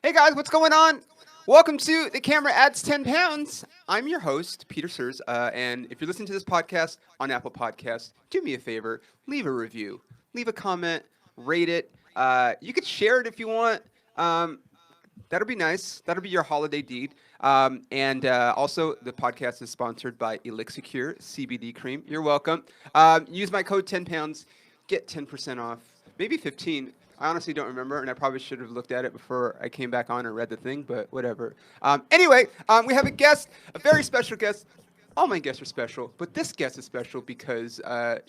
Hey guys, what's going on? Welcome to The Camera Adds 10 Pounds. I'm your host, Peter Sers, and if you're listening to this podcast on Apple Podcasts, do me a favor, leave a review, leave a comment, rate it. You could share it if you want. Um, that'll be nice. That'll be your holiday deed. And also, the podcast is sponsored by Elixir CBD cream. You're welcome. Use my code 10 pounds, get 10% off, maybe 15. I honestly don't remember, and I probably should have looked at it before I came back on and read the thing, but whatever. Anyway, we have a guest, a very special guest. All my guests are special, but this guest is special because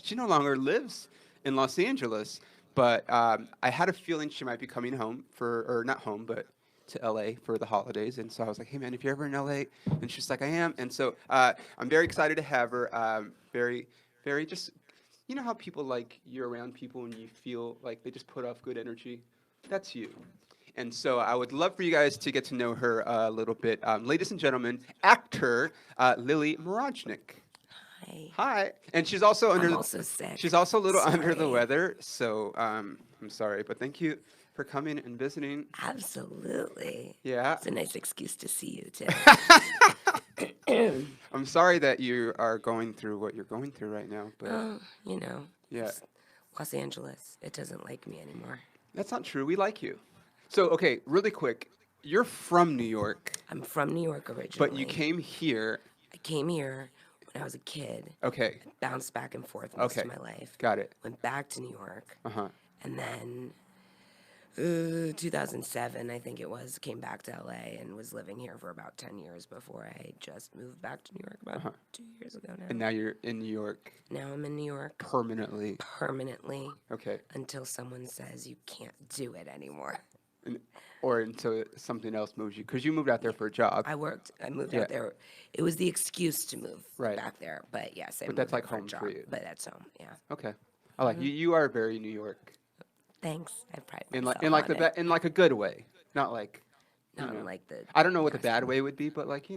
she no longer lives in Los Angeles. But I had a feeling she might be coming home or not home, but to LA for the holidays. And so I was like, hey, man, if you're ever in LA, and she's like, I am. And so I'm very excited to have her. Very just, you know how people like you're around people and you feel like they just put off good energy? That's you. And so I would love for you guys to get to know her a little bit. Ladies and gentlemen, actor Lili Mirojnick. Hi. Hi. And she's also I'm also sick. she's also a little under the Sorry. weather. So I'm sorry, but thank you for coming and visiting. Absolutely. Yeah. It's a nice excuse to see you too. I'm sorry that you are going through what you're going through right now, but Oh, you know, yeah, it's Los Angeles. It doesn't like me anymore. that's not true. We like you. So, okay, really quick. You're from New York, I'm from New York originally. but you came here. I came here when I was a kid. Okay, Bounced back and forth most okay, of my life. got it. Went back to New York. Uh-huh. And then 2007, I think it was, came back to LA and was living here for about 10 years before I just moved back to New York about 2 years ago now. And now you're in New York Now I'm in New York permanently. permanently Okay. until someone says you can't do it anymore. And, or until something else moves you, because you moved out there for a job. I moved Yeah. out there. It was the excuse to move Right. back there. But yes, I But moved that's there like for a home job, for you. But that's home, yeah. Okay. I like you. You are very New York Thanks. I pride in myself like on it. in like a good way, not like. Not you know. in like the... I don't know what the nasty bad way. way would be, but like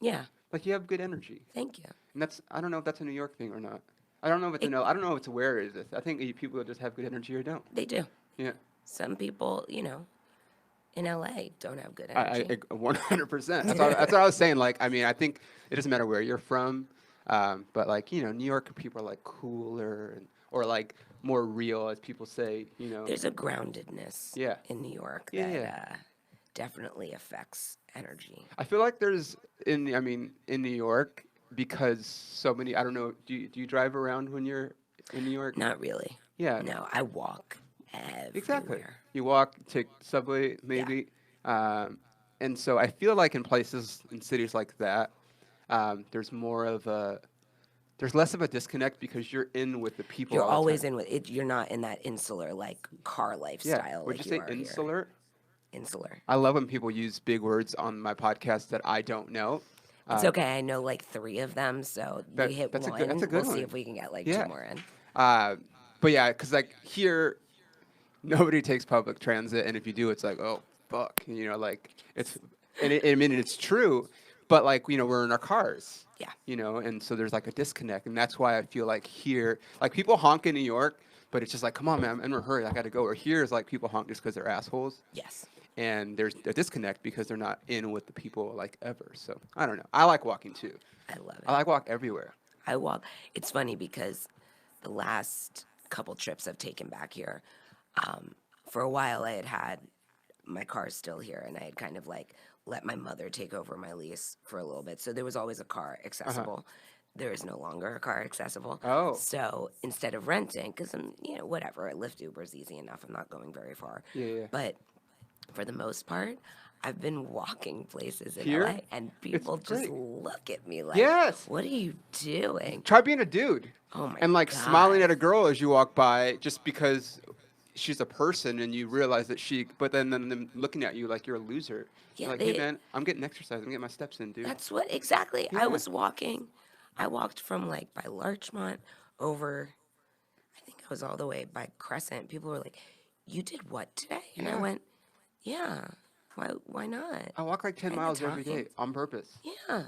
Yeah, like you have good energy. thank you. And that's I don't know if that's a New York thing or not. I don't know if it's I don't know if it's where it is. I think people just have good energy or don't. They do. Yeah. Some people, in LA don't have good I energy. 100%. That's what I was saying. Like I mean, I think it doesn't matter where you're from, but like New York people are like cooler or like more real, as people say. There's a groundedness Yeah. in New York Yeah, that yeah. definitely affects energy. I feel like there's in New York because so many. I don't know. Do you drive around when you're in New York? Not really. Yeah. No, I walk everywhere. Exactly. You walk, take subway, maybe. And so I feel like in cities like that, there's there's less of a disconnect because you're in with the people. You're all the always time. in with it. You're not in that insular like car Yeah. lifestyle. Would like you say are here. insular? Insular. I love when people use big words on my podcast that I don't know. It's okay. I know like 3 of them, so that- you hit that's a one. good- that's a good we'll see one. if we can get like Yeah. 2 more in. But yeah, because like here, nobody takes public transit, and if you do, it's like, oh fuck, like it's. I mean, it's true, but like we're in our cars. Yeah. And so there's like a disconnect, and that's why I feel like here, like people honk in New York, but it's just like, come on, man, I'm in a hurry, I got to go. Or here is like people honk just because they're assholes, Yes. and there's a disconnect because they're not in with the people like ever. So I don't know. I like walking too. I love it. I like walk everywhere. I walk. It's funny because the last couple trips I've taken back here, for a while I had my car still here, and I had kind of like let my mother take over my lease for a little bit. So there was always a car accessible. There is no longer a car accessible. Oh. So instead of renting, because I'm, whatever, Lyft Uber is easy enough. I'm not going very far. Yeah. But for the most part, I've been walking places in Here? LA, and people just great. look at me like, Yes. what are you doing? Try being a dude. Oh my And like God. smiling at a girl as you walk by, just because she's a person, and you realize that but then them looking at you like you're a loser. Yeah, You're like, they- hey man, I'm getting exercise. I'm getting my steps in, dude. That's what exactly. Yeah. I was walking. I walked from like by Larchmont over. I think I was all the way by Crescent. People were like, "You did what today?" And I Yeah. went, "Yeah. Why not? I walk like 10 Kinda miles every day talking. on purpose. Yeah.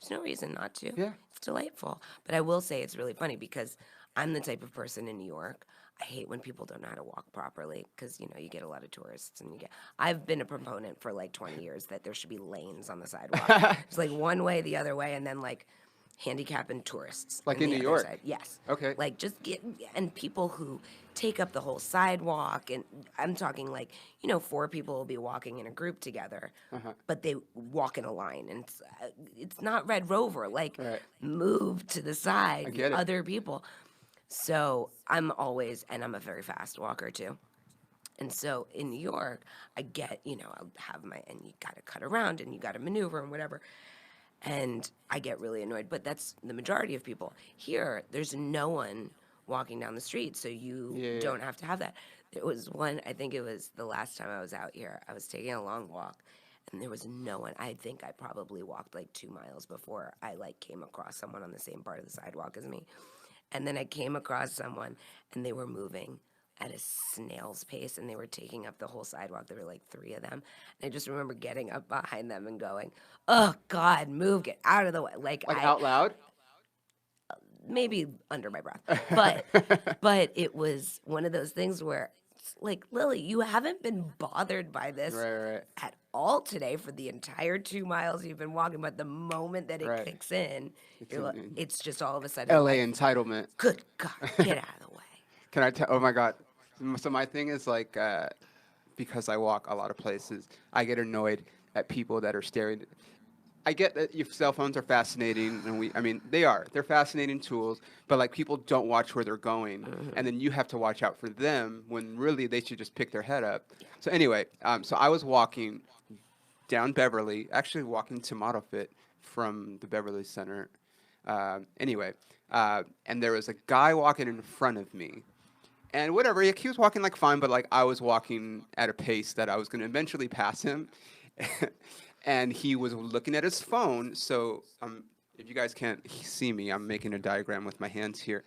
There's no reason not to. Yeah. It's delightful. But I will say it's really funny because I'm the type of person in New York. I hate when people don't know how to walk properly because, you know, you get a lot of tourists and you get. I've been a proponent for like 20 years that there should be lanes on the sidewalk. It's like one way, the other way, and then like handicap and tourists. Like on in the New other York? side. Yes. Okay. Like just get, and people who take up the whole sidewalk. And I'm talking like, you know, 4 people will be walking in a group together, but they walk in a line. And it's not Red Rover. Like, Right. move to the side, I the get it. other people. So I'm always, and I'm a very fast walker too. And so in New York, I get, you know, I'll have my, and you got to cut around and you got to maneuver and whatever. And I get really annoyed, but that's the majority of people. Here, there's no one walking down the street, so you Yeah, yeah. don't have to have that. There was one, I think it was the last time I was out here, I was taking a long walk, and there was no one. I think I probably walked like 2 miles before I like came across someone on the same part of the sidewalk as me. And then I came across someone, and they were moving at a snail's pace, and they were taking up the whole sidewalk. There were like 3 of them. And I just remember getting up behind them and going, "Oh God, move, get out of the way!" Like Like I out loud? maybe under my breath, but it was one of those things where it's like, Lily, you haven't been bothered by this Right. at all today for the entire 2 miles you've been walking, but the moment that it Right. kicks in, It's it's just all of a sudden LA like, entitlement. good God, get out of the way. Can I tell? Oh my God. So my thing is like, because I walk a lot of places, I get annoyed at people that are staring. I get that your cell phones are fascinating, and I mean, they're fascinating tools, but like people don't watch where they're going, and then you have to watch out for them when really they should just pick their head up. So anyway, so I was walking down Beverly, actually walking to Model Fit from the Beverly Center. Anyway, and there was a guy walking in front of me. And whatever, he was walking like fine, but like I was walking at a pace that I was going to eventually pass him. And he was looking at his phone. So if you guys can't see me, I'm making a diagram with my hands here.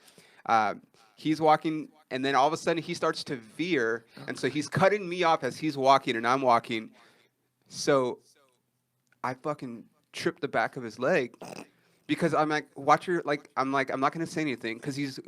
He's walking, and then all of a sudden he starts to veer. And so he's cutting me off as he's walking, and I'm walking. So I fucking tripped the back of his leg. Because I'm like, I'm not gonna say anything because he's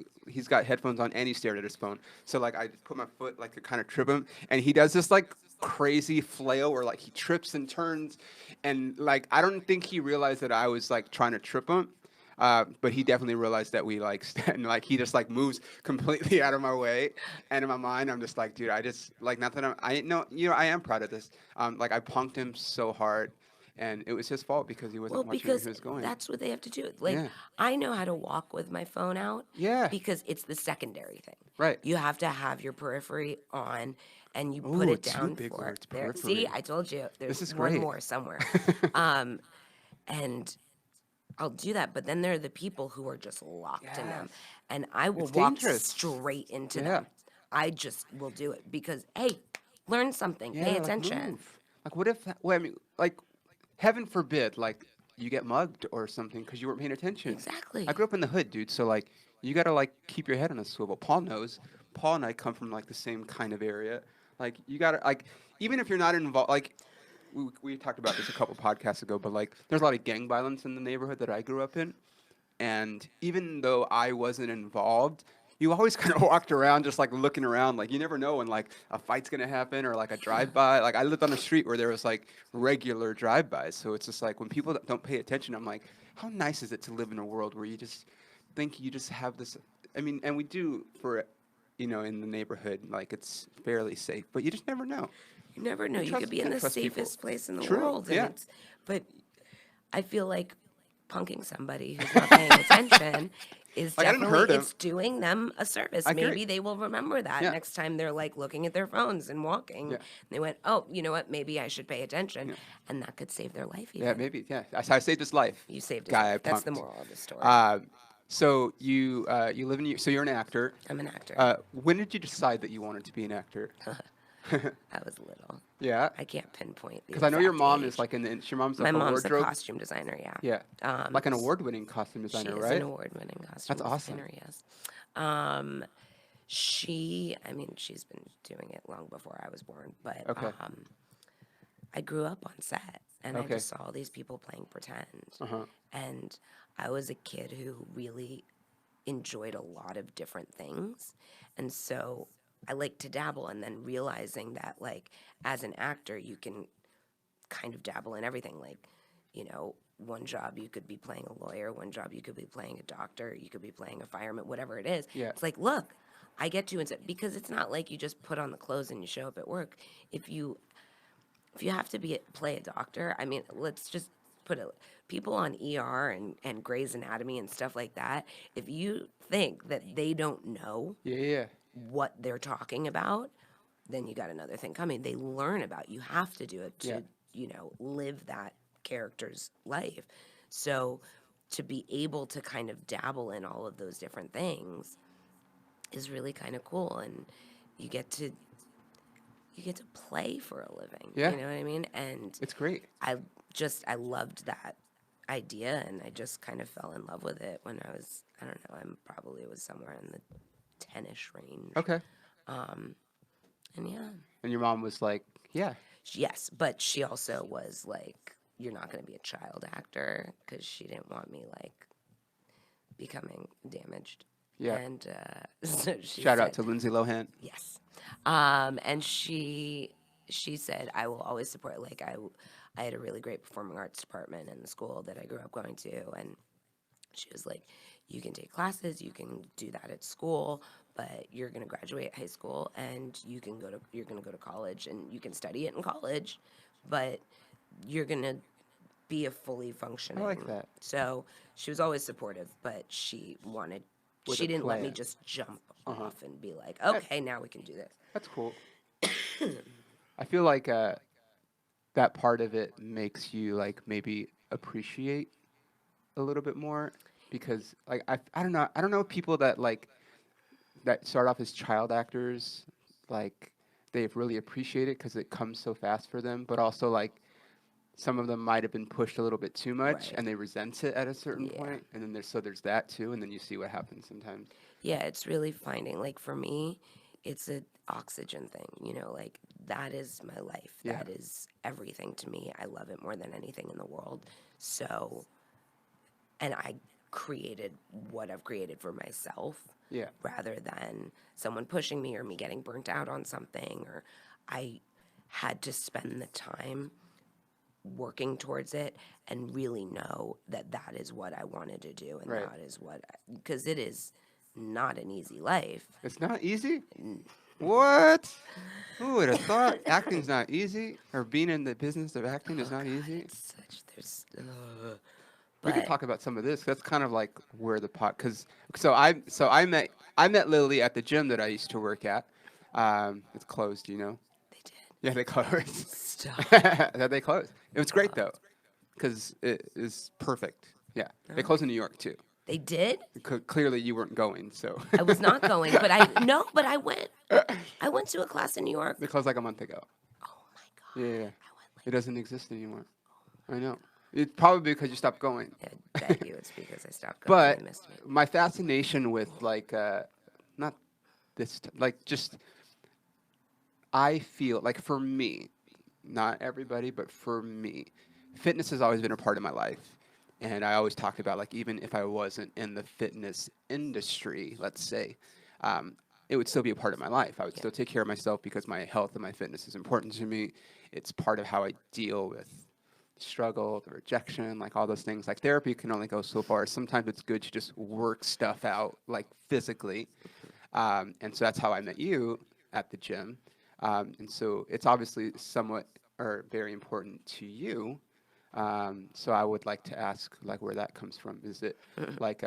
got headphones on and he stared at his phone. So like, I put my foot like to kind of trip him, and he does this like crazy flail where like he trips and turns, and like I don't think he realized that I was like trying to trip him, but he definitely realized that we like and like he just like moves completely out of my way, and in my mind I'm just like, dude, I just like not that I know, you know, I am proud of this. Like I punked him so hard. And it was his fault because he wasn't Well, watching where because he was going. that's what they have to do. Like, Yeah. I know how to walk with my phone out. Yeah. Because it's the secondary thing. Right. You have to have your periphery on, and you Ooh, put it 2 down big for words, it. There, periphery. see, I told you. There's is one great. more somewhere. And I'll do that, but then there are the people who are just locked in them, and I will It's walk dangerous. straight into Yeah. them. I just will do it because, hey, learn something, pay like, attention. move. Like what if? Well, I mean, like, heaven forbid, like you get mugged or something because you weren't paying attention. Exactly. I grew up in the hood, dude. So like, you gotta like keep your head on a swivel. Paul knows. Paul and I come from like the same kind of area. Like you gotta like, even if you're not involved, like. We talked about this a couple podcasts ago, but like, there's a lot of gang violence in the neighborhood that I grew up in, and even though I wasn't involved, you always kind of walked around just like looking around, like you never know when like a fight's gonna happen or like a drive-by. Like I lived on a street where there was like regular drive-bys, so it's just like when people don't pay attention, I'm like, how nice is it to live in a world where you just think you just have this? I mean, and we do for, you know, in the neighborhood, like it's fairly safe, but you just never know. You never know. You trust- could be in can't the trust people. safest place in the True, world, and yeah. but I feel like punking somebody who's not paying attention is Like, I didn't definitely hurt him. it's doing them a service. I agree. Maybe they will remember that Yeah. next time they're like looking at their phones and walking. Yeah. They went, oh, you know what? Maybe I should pay attention, and that could save their life. Even. Yeah, maybe. Yeah, I saved his life. You saved his guy life. I That's the punked. moral of the story. So you live in so you're an actor. I'm an actor. When did you decide that you wanted to be an actor? I was little. Yeah, I can't pinpoint because I know your exact mom age. is like your mom's My like a mom's a wardrobe. costume designer. Yeah. Yeah, like an award-winning costume She designer, is right? an award-winning costume That's awesome. designer, yes. I mean, she's been doing it long before I was born, but Okay. I grew up on set, and I Okay. just saw all these people playing pretend. Uh-huh. And I was a kid who really enjoyed a lot of different things. And so I like to dabble, and then realizing that, like, as an actor, you can kind of dabble in everything. Like, one job you could be playing a lawyer, one job you could be playing a doctor, you could be playing a fireman, whatever it is. Yeah. It's like, look, I get to, because it's not like you just put on the clothes and you show up at work. If you have to play a doctor, I mean, let's just put it, people on ER and Grey's Anatomy and stuff like that, if you think that they don't know Yeah. what they're talking about, then you got another thing coming. They learn about, you have to do it to, live that character's life. So to be able to kind of dabble in all of those different things is really kind of cool, and you get to play for a living. Yeah. You know what I mean? And It's great. I loved that idea, and I just kind of fell in love with it when I was, I don't know, it was somewhere in the 10-ish range. Okay. And yeah. And your mom was like, yeah. Yes, but she also was like, you're not going to be a child actor, because she didn't want me, like, becoming damaged. Yeah. And so she Shout said, out to Lindsay Lohan. yes. And she said, I will always support, like, I had a really great performing arts department in the school that I grew up going to, and she was like, you can take classes, you can do that at school, but you're going to graduate high school, and you're going to go to college, and you can study it in college, but you're going to be a fully functioning. I like that. So she was always supportive, but she With a didn't let me plan. just jump off and be like, okay, now we can do this. That's cool. I feel like that part of it makes you like maybe appreciate a little bit more, because like I don't know people that like that start off as child actors, like they really appreciate it because it comes so fast for them, but also like some of them might have been pushed a little bit too much, Right. and they resent it at a certain Yeah. point, and then there's that too, and then you see what happens sometimes. Yeah, it's really finding, like, for me, it's an oxygen thing, like, that is my life. Yeah. That is everything to me. I love it more than anything in the world. So, and I created what I've created for myself. Yeah. Rather than someone pushing me or me getting burnt out on something, or I had to spend the time working towards it and really know that that is what I wanted to do, and Right. that is because it is not an easy life. It's not easy? What? Who would have thought acting's not easy, or being in the business of acting is not easy? It's such, We could but talk about some of this. That's kind of like where the pot, because I met Lili at the gym that I used to work at. It's closed, they did. Yeah, they closed. Stop. That they closed. It was great though, because it is perfect. Yeah, they closed in New York too. They did? Clearly, you weren't going, so I was not going, but I went. I went to a class in New York. they closed like a month ago. Oh my God. Yeah, I went it doesn't exist anymore. I know. It's probably because you stopped going. I bet you it's because I stopped going and But they missed me. my fascination with like not this like just I feel like for me, not everybody, but for me, fitness has always been a part of my life. And I always talk about like even if I wasn't in the fitness industry, let's say, it would still be a part of my life. I would still take care of myself because my health and my fitness is important to me. It's part of how I deal with struggle, the rejection, like all those things. Like therapy can only go so far. Sometimes it's good to just work stuff out, like physically. And so that's how I met you at the gym. And so it's obviously somewhat or very important to you. So I would like to ask, like, where that comes from. Is it like,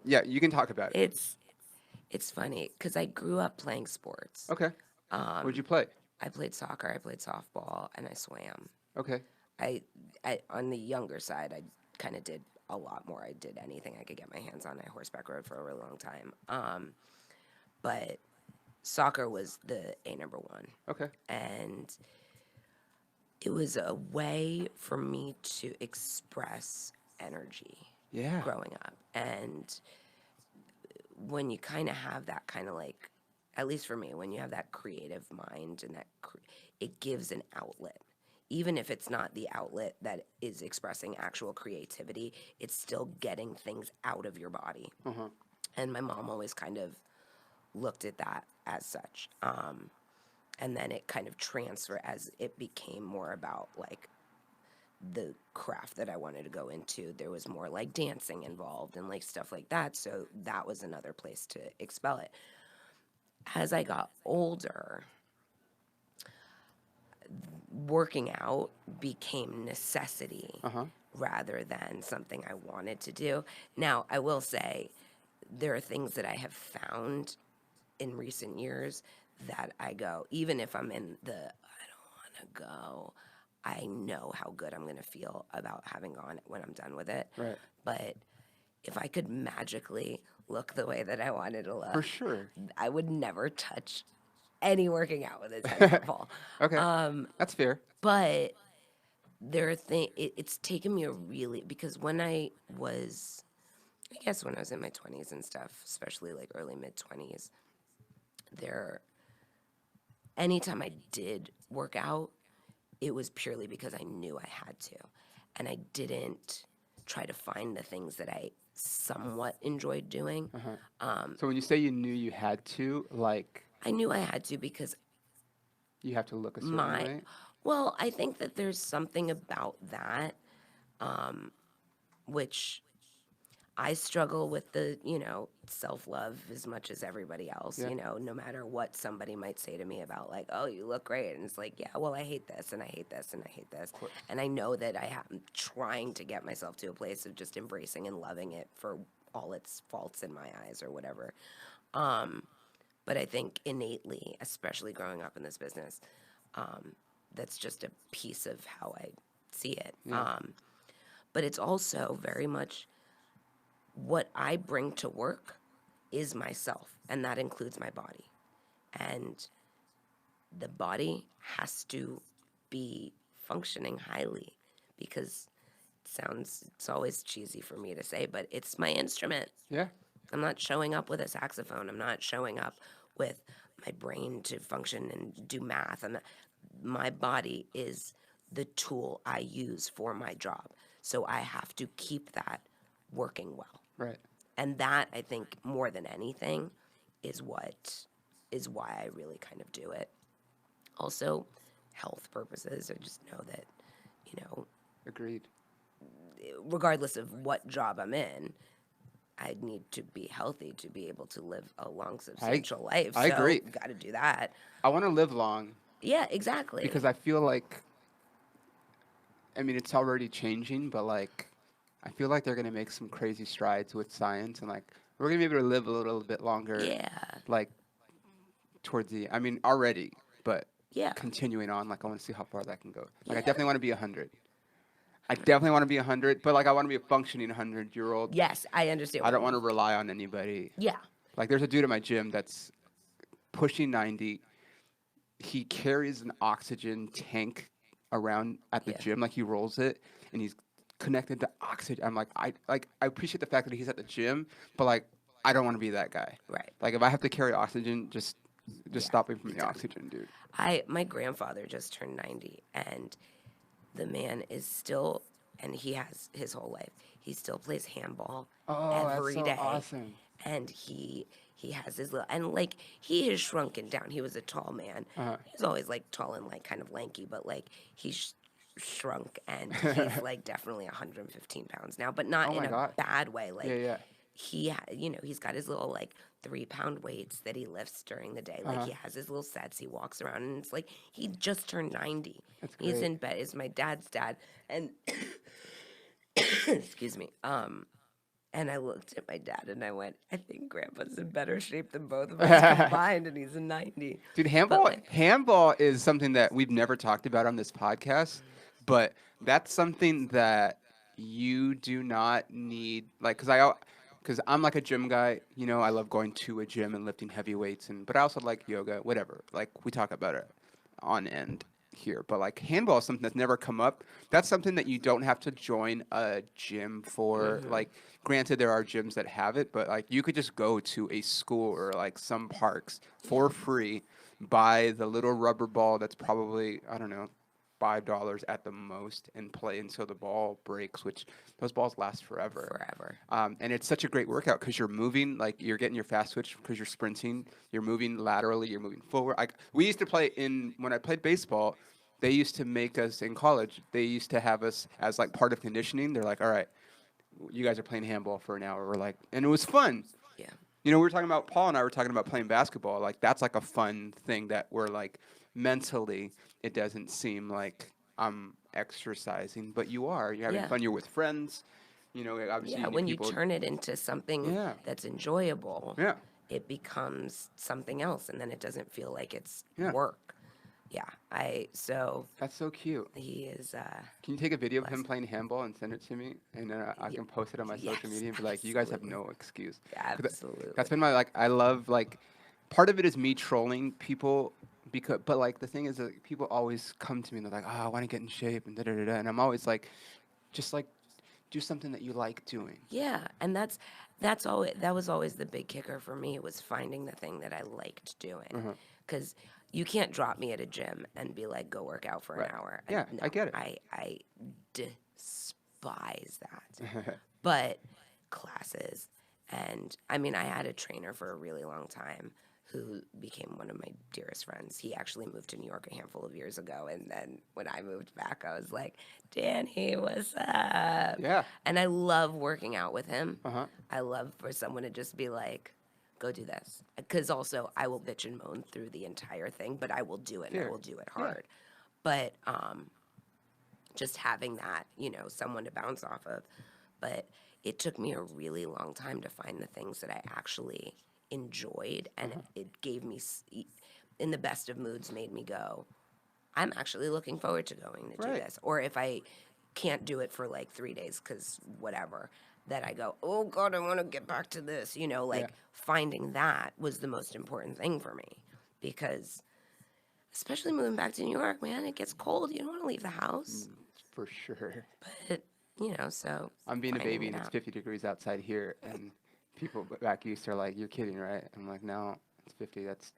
yeah, you can talk about it. It's funny because I grew up playing sports. Okay. What'd you play? I played soccer, I played softball, and I swam. Okay. I on the younger side, I kind of did a lot more. I did anything I could get my hands on. I horseback rode for a really long time. But soccer was the number one. Okay. And it was a way for me to express energy Yeah. growing up. And when you kind of have that kind of like, at least for me, when you have that creative mind and it gives an outlet. even if it's not the outlet that is expressing actual creativity, it's still getting things out of your body. And my mom always kind of looked at that as such. And then it kind of transferred as it became more about like the craft that I wanted to go into. There was more like dancing involved and like stuff like that. So that was another place to expel it. As I got older, working out became necessity rather than something I wanted to do. Now, I will say there are things that I have found in recent years that I go, even if I'm in the I don't want to go, I know how good I'm going to feel about having gone when I'm done with it. Right. But if I could magically look the way that I wanted to look, For sure. I would never touch any working out with a 10-foot pole. Okay. That's fair. But there are it's taken me a really, because when I was, I guess when I was in my 20s and stuff, especially like early mid 20s, anytime I did work out, it was purely because I knew I had to. And I didn't try to find the things that I somewhat enjoyed doing. So when you say you knew you had to, like, I knew I had to because you have to look a certain way? well, I think that there's something about that, which I struggle with the, self-love as much as everybody else, no matter what somebody might say to me about like, oh, you look great. And it's like, yeah, well, I hate this and I hate this and I hate this. And I know that I'm trying to get myself to a place of just embracing and loving it for all its faults in my eyes or whatever. But I think innately, especially growing up in this business, that's just a piece of how I see it. Yeah. But it's also very much what I bring to work is myself, and that includes my body. And the body has to be functioning highly because it's always cheesy for me to say, but it's my instrument. Yeah. I'm not showing up with a saxophone. I'm not showing up with my brain to function and do math. My body is the tool I use for my job. So I have to keep that working well. Right. And that, I think, more than anything, is why I really kind of do it. Also, health purposes. I just know that, Agreed. regardless of what job I'm in, I need to be healthy to be able to live a long, substantial life. I agree. Got to do that. I want to live long. Yeah, exactly. Because I feel like, it's already changing, but like, I feel like they're going to make some crazy strides with science and like, we're going to be able to live a little bit longer. Yeah. Like, towards already, but yeah, continuing on, like, I want to see how far that can go. Like, I definitely want to be 100. I definitely want to be 100, but like, I want to be a functioning 100-year-old. Yes, I understand. I don't want to rely on anybody. Yeah. Like, there's a dude at my gym that's pushing 90. He carries an oxygen tank around at the gym, like he rolls it, and he's connected to oxygen. I'm like, I appreciate the fact that he's at the gym, but like, I don't want to be that guy. Right. Like, if I have to carry oxygen, just stop me from the oxygen, dude. My grandfather just turned 90, and the man is still, and he has his whole life, he still plays handball every day. Awesome. And he has his little, and like, he has shrunken down. He was a tall man. He's always like tall and like kind of lanky, but like he's shrunk, and he's like definitely 115 pounds now, but not in a bad way. Like, he's got his little like 3-pound weights that he lifts during the day. Like, he has his little sets. He walks around, and it's like he just turned 90. That's great. He's in bed. Is my dad's dad, and excuse me. And I looked at my dad and I went, I think Grandpa's in better shape than both of us combined, and he's a 90. Dude, handball is something that we've never talked about on this podcast, but that's something that you do not need, like, because I'm like a gym guy, I love going to a gym and lifting heavy weights, but I also like yoga, whatever. Like, we talk about it on end here, but like, handball is something that's never come up. That's something that you don't have to join a gym for. Like, granted, there are gyms that have it, but like, you could just go to a school or like some parks for free, buy the little rubber ball that's probably, I don't know, $5 at the most and play until the ball breaks, which those balls last forever. Forever. And it's such a great workout because you're moving, like you're getting your fast switch because you're sprinting, you're moving laterally, you're moving forward. We used to play when I played baseball, they used to make us in college, they used to have us as like part of conditioning. They're like, all right, you guys are playing handball for an hour. We're like, and it was fun. Yeah. You know, we were talking about, Paul and I were talking about playing basketball. Like, that's like a fun thing that we're like, mentally, it doesn't seem like I'm exercising, but you are. You're having Yeah. fun. You're with friends. You know, obviously, Yeah, you when people. you turn it into something Yeah. that's enjoyable, Yeah. it becomes something else, and then it doesn't feel like it's Yeah. work. Yeah, so That's so cute. he is. Can you take a video of him playing handball and send it to me? And then I can post it on my social Yes, media and be like, you guys have absolutely. no excuse. 'Cause Absolutely. That's been my, like, I love, like, part of it is me trolling people. But like the thing is that people always come to me and they're like, oh, I want to get in shape and da da da da. And I'm always like, just like, do something that you like doing. Yeah, and that was always the big kicker for me, was finding the thing that I liked doing. Because you can't drop me at a gym and be like, go work out for an hour. Yeah, No, I get it. I despise that. But classes, and I mean, I had a trainer for a really long time who became one of my dearest friends. He actually moved to New York a handful of years ago, and then when I moved back, I was like, Danny, what's up? Yeah. And I love working out with him. Uh-huh. I love for someone to just be like, go do this. Because also, I will bitch and moan through the entire thing, but I will do it, and I will do it hard. But just having that, someone to bounce off of. But it took me a really long time to find the things that I actually enjoyed, and it gave me, in the best of moods, made me go, I'm actually looking forward to going to do this. Or if I can't do it for like 3 days because whatever, that I go, oh God, I want to get back to this. Finding that was the most important thing for me, because especially moving back to New York, man, it gets cold. You don't want to leave the house. For sure. But, so. I'm being a finding baby it and it's out. 50 degrees outside here, and people back east are like, you're kidding, right? I'm like, no, it's 50. That's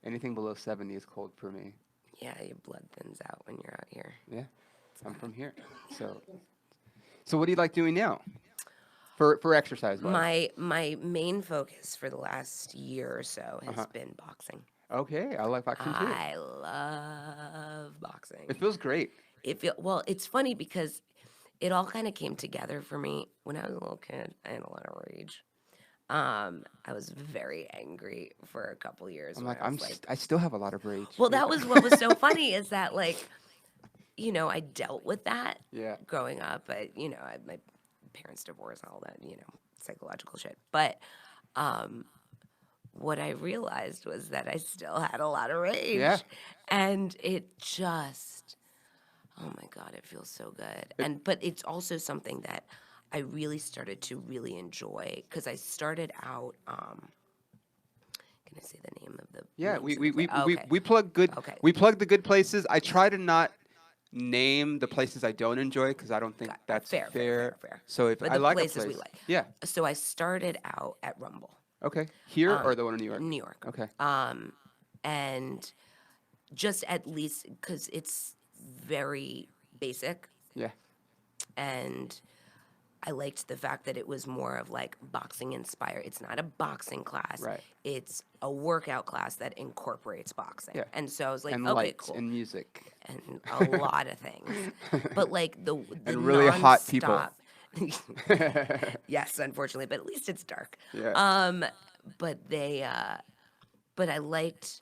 anything below 70 is cold for me. Yeah, your blood thins out when you're out here. Yeah, I'm from here. So what do you like doing now? For exercise wise? My main focus for the last year or so has been boxing. Okay, I like boxing too. I love boxing. It feels great. It's funny because it all kind of came together for me when I was a little kid. I had a lot of rage. I was very angry for a couple years. I'm like, I still have a lot of rage. Well, that was what was so funny, is that, like, I dealt with that growing up. My parents divorced, all that, psychological shit. But what I realized was that I still had a lot of rage. Yeah. And it just, oh my God, it feels so good. But it's also something that I really started to really enjoy, because I started out, can I say the name of the we plug good. Okay. We plug the good places. I try to not name the places I don't enjoy, because I don't think that's fair. So if But I the like places a place, we like. yeah. So I started out at Rumble. Okay, here or the one in New York? New York. Okay. And just at least because it's very basic, Yeah. and I liked the fact that it was more of like boxing inspired. It's not a boxing class. Right. It's a workout class that incorporates boxing. Yeah. And so I was like, And okay, lights cool. and music. And a lot of things. But like the And really hot people. nonstop- Yes, unfortunately, but at least it's dark. Yeah. But I liked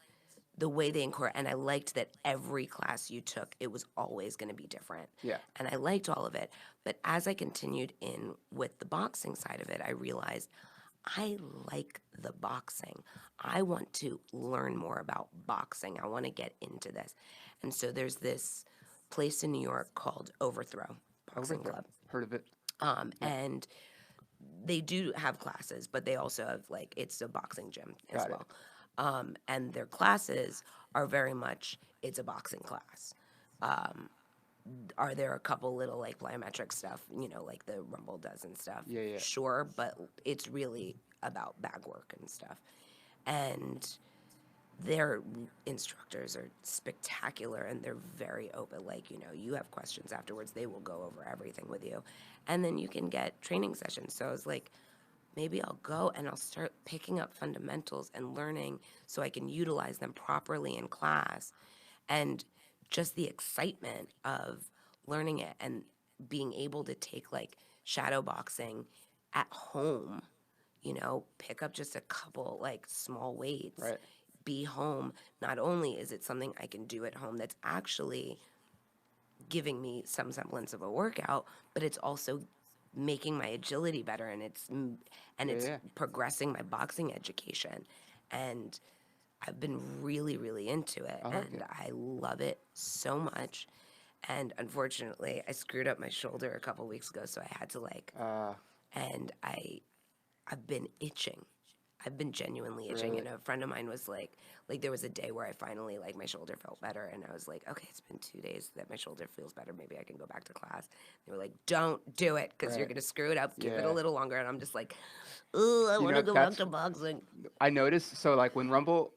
the way they and I liked that every class you took, it was always going to be different. Yeah. And I liked all of it. But as I continued in with the boxing side of it, I realized I like the boxing. I want to learn more about boxing. I want to get into this. And so there's this place in New York called Overthrow Boxing Club. Heard of it? And they do have classes, but they also have, like, it's a boxing gym as Got it. well. And their classes are very much, it's a boxing class. Are there a couple little, like, plyometric stuff, like the Rumble does and stuff? Yeah. Sure, but it's really about bag work and stuff. And their instructors are spectacular and they're very open. Like, you have questions afterwards, they will go over everything with you. And then you can get training sessions. So I was like, maybe I'll go and I'll start picking up fundamentals and learning so I can utilize them properly in class. And just the excitement of learning it and being able to take like shadow boxing at home, pick up just a couple like small weights, Right. be home. Not only is it something I can do at home that's actually giving me some semblance of a workout, but it's also making my agility better, and it's Yeah. progressing my boxing education. And I've been really, really into it, I like and it. I love it so much. And unfortunately, I screwed up my shoulder a couple weeks ago, so I had to and I've been itching. I've been genuinely itching, Really? and a friend of mine was like there was a day where I finally like my shoulder felt better, and I was like, okay, it's been 2 days that my shoulder feels better. Maybe I can go back to class. They were like, don't do it because you're Right. gonna screw it up. Give it a Yeah. little longer, and I'm just like, ooh, I want to go back That's to boxing. I noticed. So like when Rumble,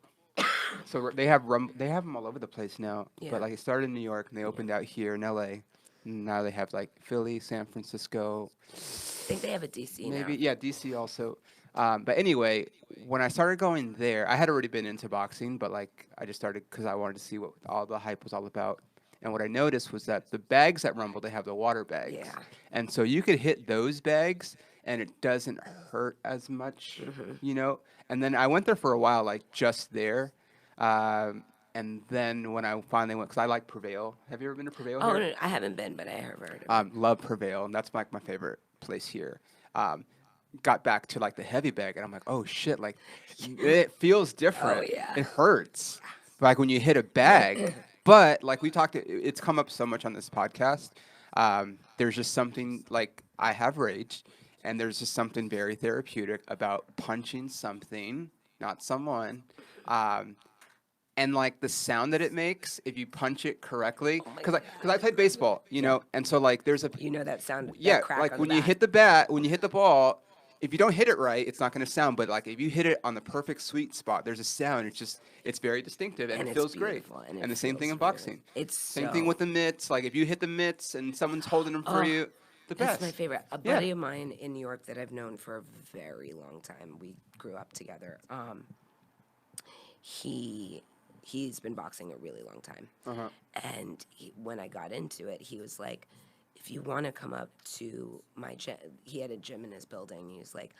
they have them all over the place now. Yeah, But like it started in New York and they yeah. opened out here in LA. Now they have like Philly, San Francisco, I think they have a DC now. maybe yeah, DC also. But anyway, when I started going there, I had already been into boxing, but like I just started because I wanted to see what all the hype was all about. And what I noticed was that the bags at Rumble, they have the water bags, Yeah. and so you could hit those bags, and it doesn't hurt as much, And then I went there for a while, like just there, and then when I finally went, because I like Prevail. Have you ever been to Prevail Oh, here? no, I haven't been, but I have heard of it. Love Prevail, and that's like my favorite place here. Um, got back to like the heavy bag, and I'm like, oh shit, like it feels Oh different. yeah. It hurts, like when you hit a bag. But like we talked, it's come up so much on this podcast. There's just something like I have rage, and there's just something very therapeutic about punching something, not someone. Um, and like the sound that it makes if you punch it correctly, Oh my because I god. played baseball, Yeah. and so like there's a You know that sound, that yeah, crack like on the when you bat. hit the bat, when you hit the ball, if you don't hit it right, it's not going to sound. But like if you hit it on the perfect sweet spot, there's a sound. It's very distinctive and And it it's feels great. beautiful, and it And the same thing feels in really. boxing. It's Same thing with so. the mitts. Like if you hit the mitts and someone's holding them for Oh, you, the that's my best. favorite. A Yeah. buddy of mine in New York that I've known for a very long time. We grew up together. He he's been boxing a really long time, Uh huh. and when I got into it, he was like, "If you want to come up to my gym," he had a gym in his building. He was like,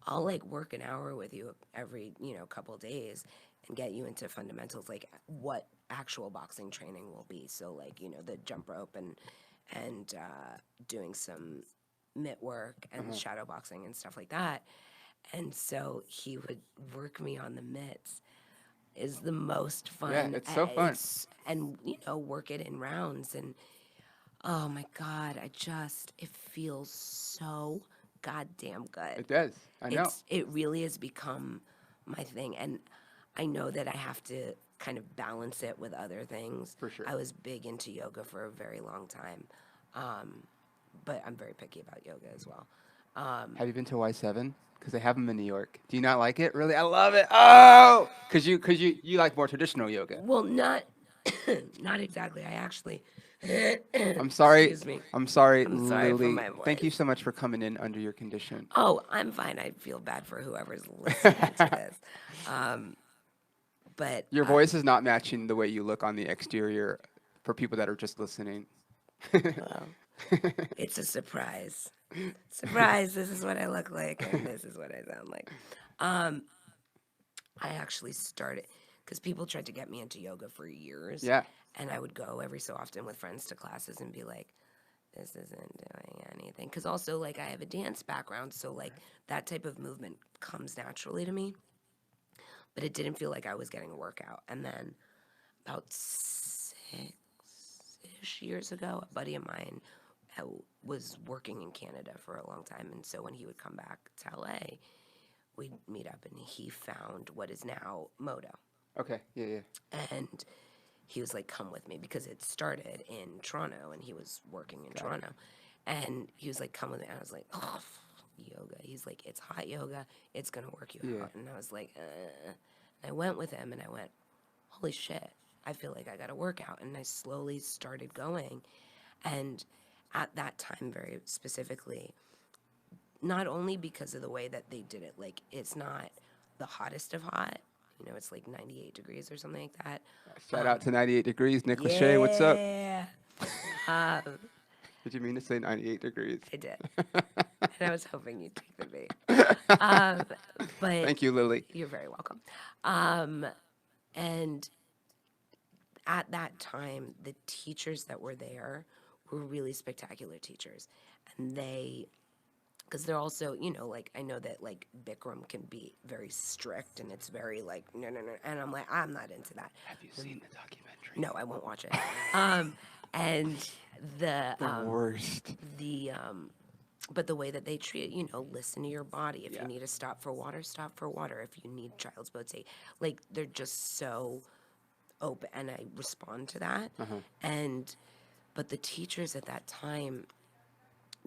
"I'll like work an hour with you every couple days and get you into fundamentals, like what actual boxing training will be. So like the jump rope and doing some mitt work and shadow boxing and stuff like that." And so he would work me on the mitts. Is the most Yeah, fun. it's so fun. It's and work it in rounds, and oh my god, it feels so goddamn good. It does. I know. It really has become my thing, and I know that I have to kind of balance it with other things. For sure. I was big into yoga for a very long time, but I'm very picky about yoga as well. Have you been to Y7? Because they have them in New York. Do you not like it? Really? I love it. Oh, because you like more traditional yoga. Well, not not exactly. I actually I'm sorry. excuse me. I'm sorry, I'm sorry for Lily. my Thank you voice. so much for coming in under your condition. Oh, I'm fine. I feel bad for whoever's listening to this. But Your voice is not matching the way you look on the exterior for people that are just listening. well, it's a surprise. Surprise, this is what I look like and this is what I sound like. Um, I actually started because people tried to get me into yoga for years. Yeah. And I would go every so often with friends to classes and be like, this isn't doing anything. Because also, like, I have a dance background, so, like, that type of movement comes naturally to me. But it didn't feel like I was getting a workout. And then about 6-ish years ago, a buddy of mine was working in Canada for a long time. And so when he would come back to LA, we'd meet up, and he found what is now Moto. Okay. Yeah. Yeah. And he was like, come with me, because it started in Toronto and he was working in Toronto. And he was like, come with me. And I was like, oh, yoga. He's like, it's hot yoga. It's going to work you Yeah. out. And I was like, And I went with him, and I went holy shit, I feel like I got to work out. And I slowly started going. And at that time, very specifically, not only because of the way that they did it, like it's not the hottest of hot, it's like 98 degrees or something like that. Shout out to 98 degrees. Nick Lachey, what's up? Yeah. um, Did you mean to say 98 degrees? I did. And I was hoping you'd take the bait. But Thank you, Lili. you're very welcome. And at that time, the teachers that were there were really spectacular teachers. And because they're also, like, I know that, like, Bikram can be very strict and it's very, like, no. And I'm like, I'm not into that. Have you seen the documentary? No, I won't watch it. And the worst. But the way that they treat it, listen to your body. If you need to stop for water, stop for water. If you need child's boat, say, like, they're just so open, and I respond to that. But the teachers at that time,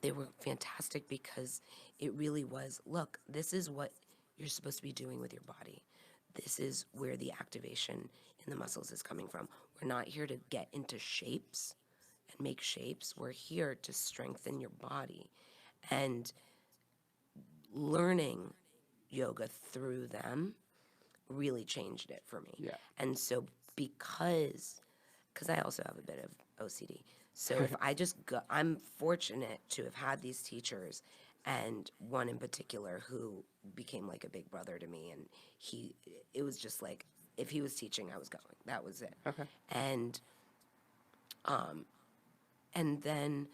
they were fantastic because it really was, look, this is what you're supposed to be doing with your body. This is where the activation in the muscles is coming from. We're not here to get into shapes and make shapes. We're here to strengthen your body. And learning yoga through them really changed it for me. Yeah. And so because I also have a bit of OCD. So if I just go, I'm fortunate to have had these teachers, and one in particular who became like a big brother to me. And it was just like, if he was teaching, I was going. That was it. Okay. And then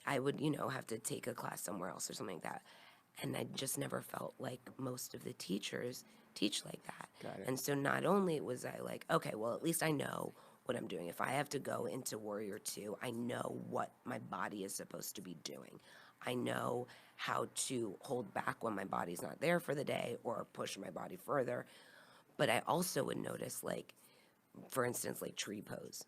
I would, have to take a class somewhere else or something like that. And I just never felt like most of the teachers teach like that. Got it. And so not only was I like, okay, well, at least I know what I'm doing. If I have to go into Warrior 2, I know what my body is supposed to be doing. I know how to hold back when my body's not there for the day or push my body further. But I also would notice, like, for instance, like tree pose.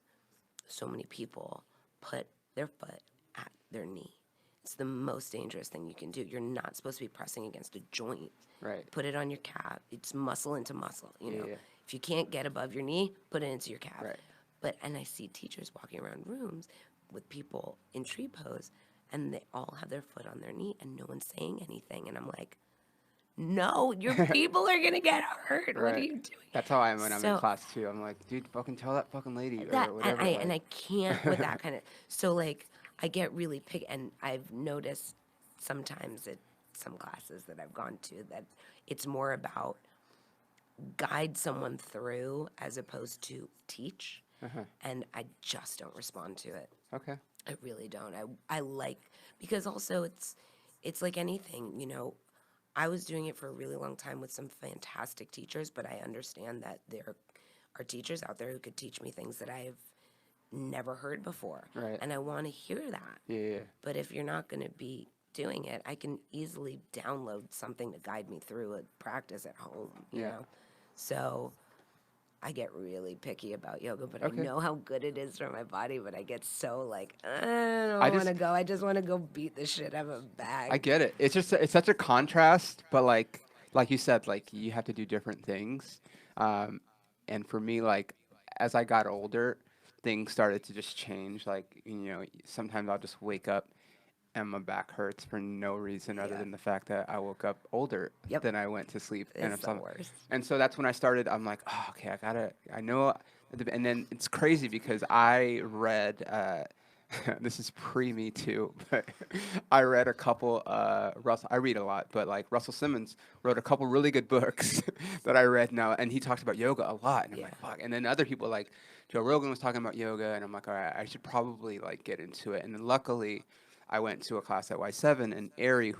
So many people put their foot at their knee. It's the most dangerous thing you can do. You're not supposed to be pressing against a joint. Right. Put it on your calf. It's muscle into muscle, Yeah. If you can't get above your knee, put it into your calf. Right. And I see teachers walking around rooms with people in tree pose, and they all have their foot on their knee, and no one's saying anything. And I'm like, no, your people are going to get hurt. What are you doing? That's how I am when I'm in class, too. I'm like, dude, fucking tell that fucking lady or whatever. And I can't with that kind of... So, like, I get really picky, and I've noticed sometimes at some classes that I've gone to that it's more about guide someone through as opposed to teach. And I just don't respond to it. Okay. I really don't. I like, because also it's like anything, I was doing it for a really long time with some fantastic teachers, but I understand that there are teachers out there who could teach me things that I've never heard before. Right. And I want to hear that. Yeah. But if you're not going to be doing it, I can easily download something to guide me through a practice at home, you know? So I get really picky about yoga, but I know how good it is for my body, but I get so like, I don't want to go. I just want to go beat the shit out of a bag. I get it. It's just, it's such a contrast, but like you said, like you have to do different things. And for me, like as I got older, things started to just change. Like, sometimes I'll just wake up and my back hurts for no reason other than the fact that I woke up older than I went to sleep. It's the worst. And so that's when I started, I'm like, oh, okay, I know. And then it's crazy because I read, this is pre-me too, but I read a couple, I read a lot, but like Russell Simmons wrote a couple really good books that I read now, and he talks about yoga a lot. And I'm like, fuck. And then other people like Joe Rogan was talking about yoga, and I'm like, all right, I should probably like get into it. And then luckily, I went to a class at Y7, and Ari,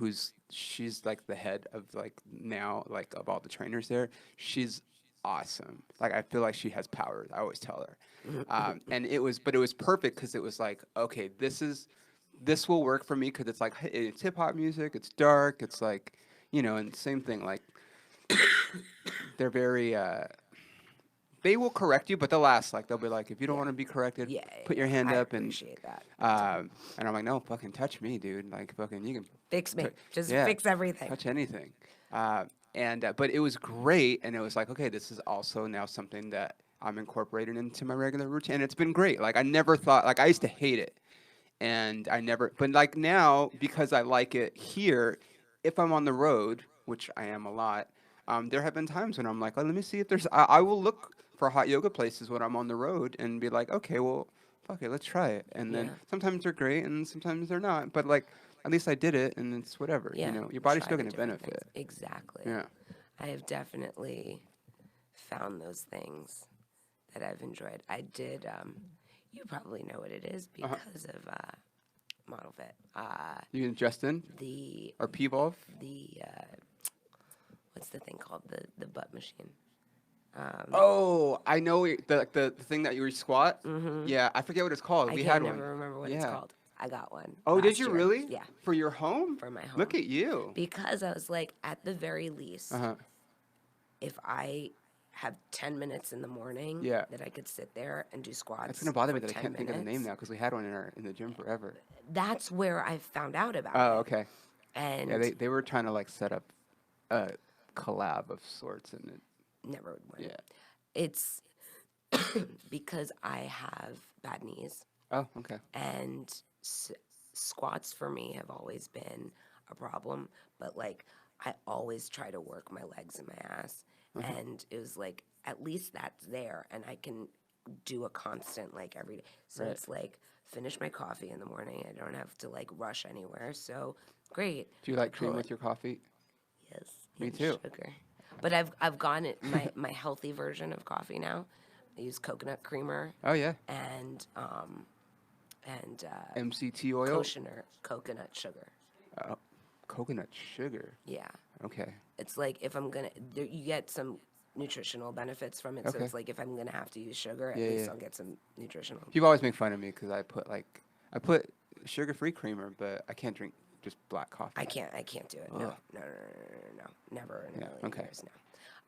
she's like the head of like now, like of all the trainers there, she's awesome. Like I feel like she has powers. I always tell her. And it was perfect because it was like, okay, this will work for me because it's like, it's hip hop music, it's dark, it's like, and same thing, like they're very, they will correct you, but they'll ask, like, they'll be like, if you don't want to be corrected, put your hand up. And appreciate that. And I'm like, no, fucking touch me, dude. Like, fucking, you can fix me. Just fix everything. Touch anything. But it was great, and it was like, okay, this is also now something that I'm incorporating into my regular routine. And it's been great. Like I never thought, like I used to hate it, and I never, but like now because I like it here, if I'm on the road, which I am a lot, there have been times when I'm like, oh, let me see if there's. I will look for hot yoga places when I'm on the road and be like, okay, well, fuck it, let's try it. And then Yeah. sometimes they're great and sometimes they're not. But like, at least I did it, and it's whatever. You Yeah. know, your body's Try still the gonna different things. benefit. Exactly. Yeah. I have definitely found those things that I've enjoyed. I did. You probably know what it is Uh-huh. because of Model Fit. You and Justin The or P-Wolf? the what's the thing called, the butt machine? Oh, I know the thing that you squat. Mm-hmm. Yeah, I forget what it's called. I We can't had never one. remember what it's Yeah. called. I got one. Oh, did last you year. really? Yeah, For your home? for my home. Look at you. Because I was like, at the very least, Uh-huh. if I have 10 minutes in the morning Yeah. that I could sit there and do squats. It's gonna bother me for that I 10 can't think of the name minutes, now because we had one in the gym forever. That's where I found out about Oh, it. okay. And Yeah, they were trying to like set up a collab of sorts, and it, never would win. yeah. It's because I have bad knees, Oh, okay. and squats for me have always been a problem. But like, I always try to work my legs and my ass, and it was like at least that's there, and I can do a constant like every day. So Right. it's like finish my coffee in the morning. I don't have to like rush anywhere. So great. Do you like Pull cream it. with your coffee? Yes. Me and too. Sugar. But I've gone it my healthy version of coffee now. I use coconut creamer Oh yeah. and MCT oil. coconut sugar. Oh, coconut sugar. Yeah. Okay. It's like if I'm gonna, you get some nutritional benefits from it. So Okay. it's like if I'm gonna have to use sugar, at Yeah, least yeah. I'll get some nutritional. People always make fun of me because I put sugar-free creamer, but I can't drink just black coffee. I can't do it. No, Ugh. no. Never in a Yeah, million okay. years.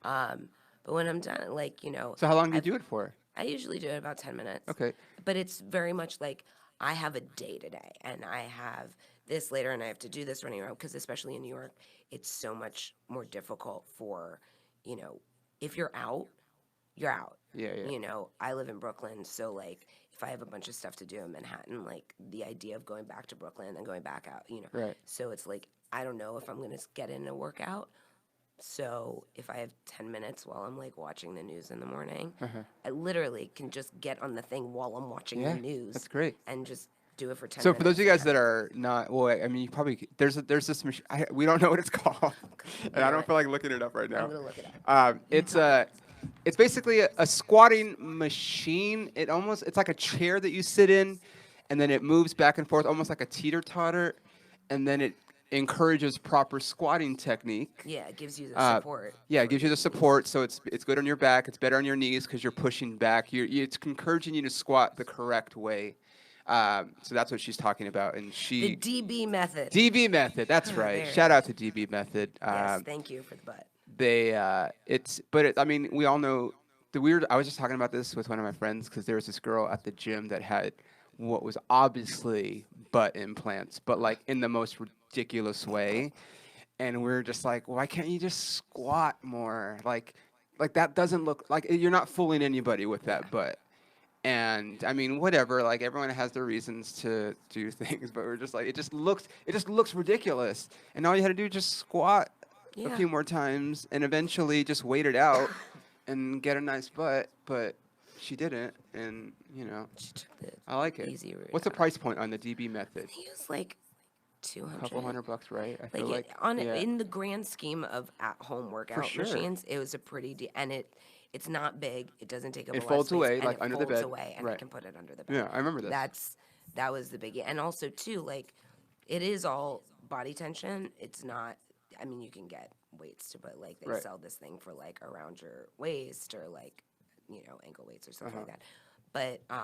No. But when I'm done, like So how long do you do it for? I usually do it about 10 minutes. Okay. But it's very much like I have a day today and I have this later and I have to do this running around because especially in New York, it's so much more difficult for, if you're out, you're out. Yeah, yeah. I live in Brooklyn, so like if I have a bunch of stuff to do in Manhattan, like the idea of going back to Brooklyn and going back out, Right. So it's like I don't know if I'm going to get in a workout. So if I have 10 minutes while I'm like watching the news in the morning, I literally can just get on the thing while I'm watching Yeah, the news. that's great. And just do it for 10 So minutes. for those of you and guys that are not, well, I mean, you probably there's this machine. We don't know what it's called, and I don't feel like looking it up right now. I'm going to look it up. It's basically a squatting machine. It's like a chair that you sit in, and then it moves back and forth, almost like a teeter-totter, and then it encourages proper squatting technique. Yeah, it gives you the support. Yeah, it gives you the support, so it's good on your back. It's better on your knees because you're pushing back. It's encouraging you to squat the correct way. So that's what she's talking about, and The DB method. DB method. That's right. There it Shout out to DB method. Yes, thank you for the butt. I mean, we all know the weird. I was just talking about this with one of my friends because there was this girl at the gym that had what was obviously butt implants, but like in the most ridiculous way. And we were just like, why can't you just squat more? Like that doesn't look like you're not fooling anybody with that butt. And I mean, whatever. Like everyone has their reasons to do things, but we're just like, it just looks ridiculous. And all you had to do is just squat a Yeah. few more times, and eventually just wait it out and get a nice butt. But she didn't, and She took the I like it. easy route. What's the price point on the DB method? He was like 200. A couple $100, right? I feel Like yeah. in the grand scheme of at-home workout sure. machines, it was a pretty and it's not big. It doesn't take up a It lot folds of space, away, and like it under the folds bed. away, and I Right. can put it under the bed. Yeah, I remember this. That was the biggie, and also too, like it is all body tension. It's not. I mean, you can get weights to put like they Right. sell this thing for like around your waist or like ankle weights or something Uh-huh. like that. But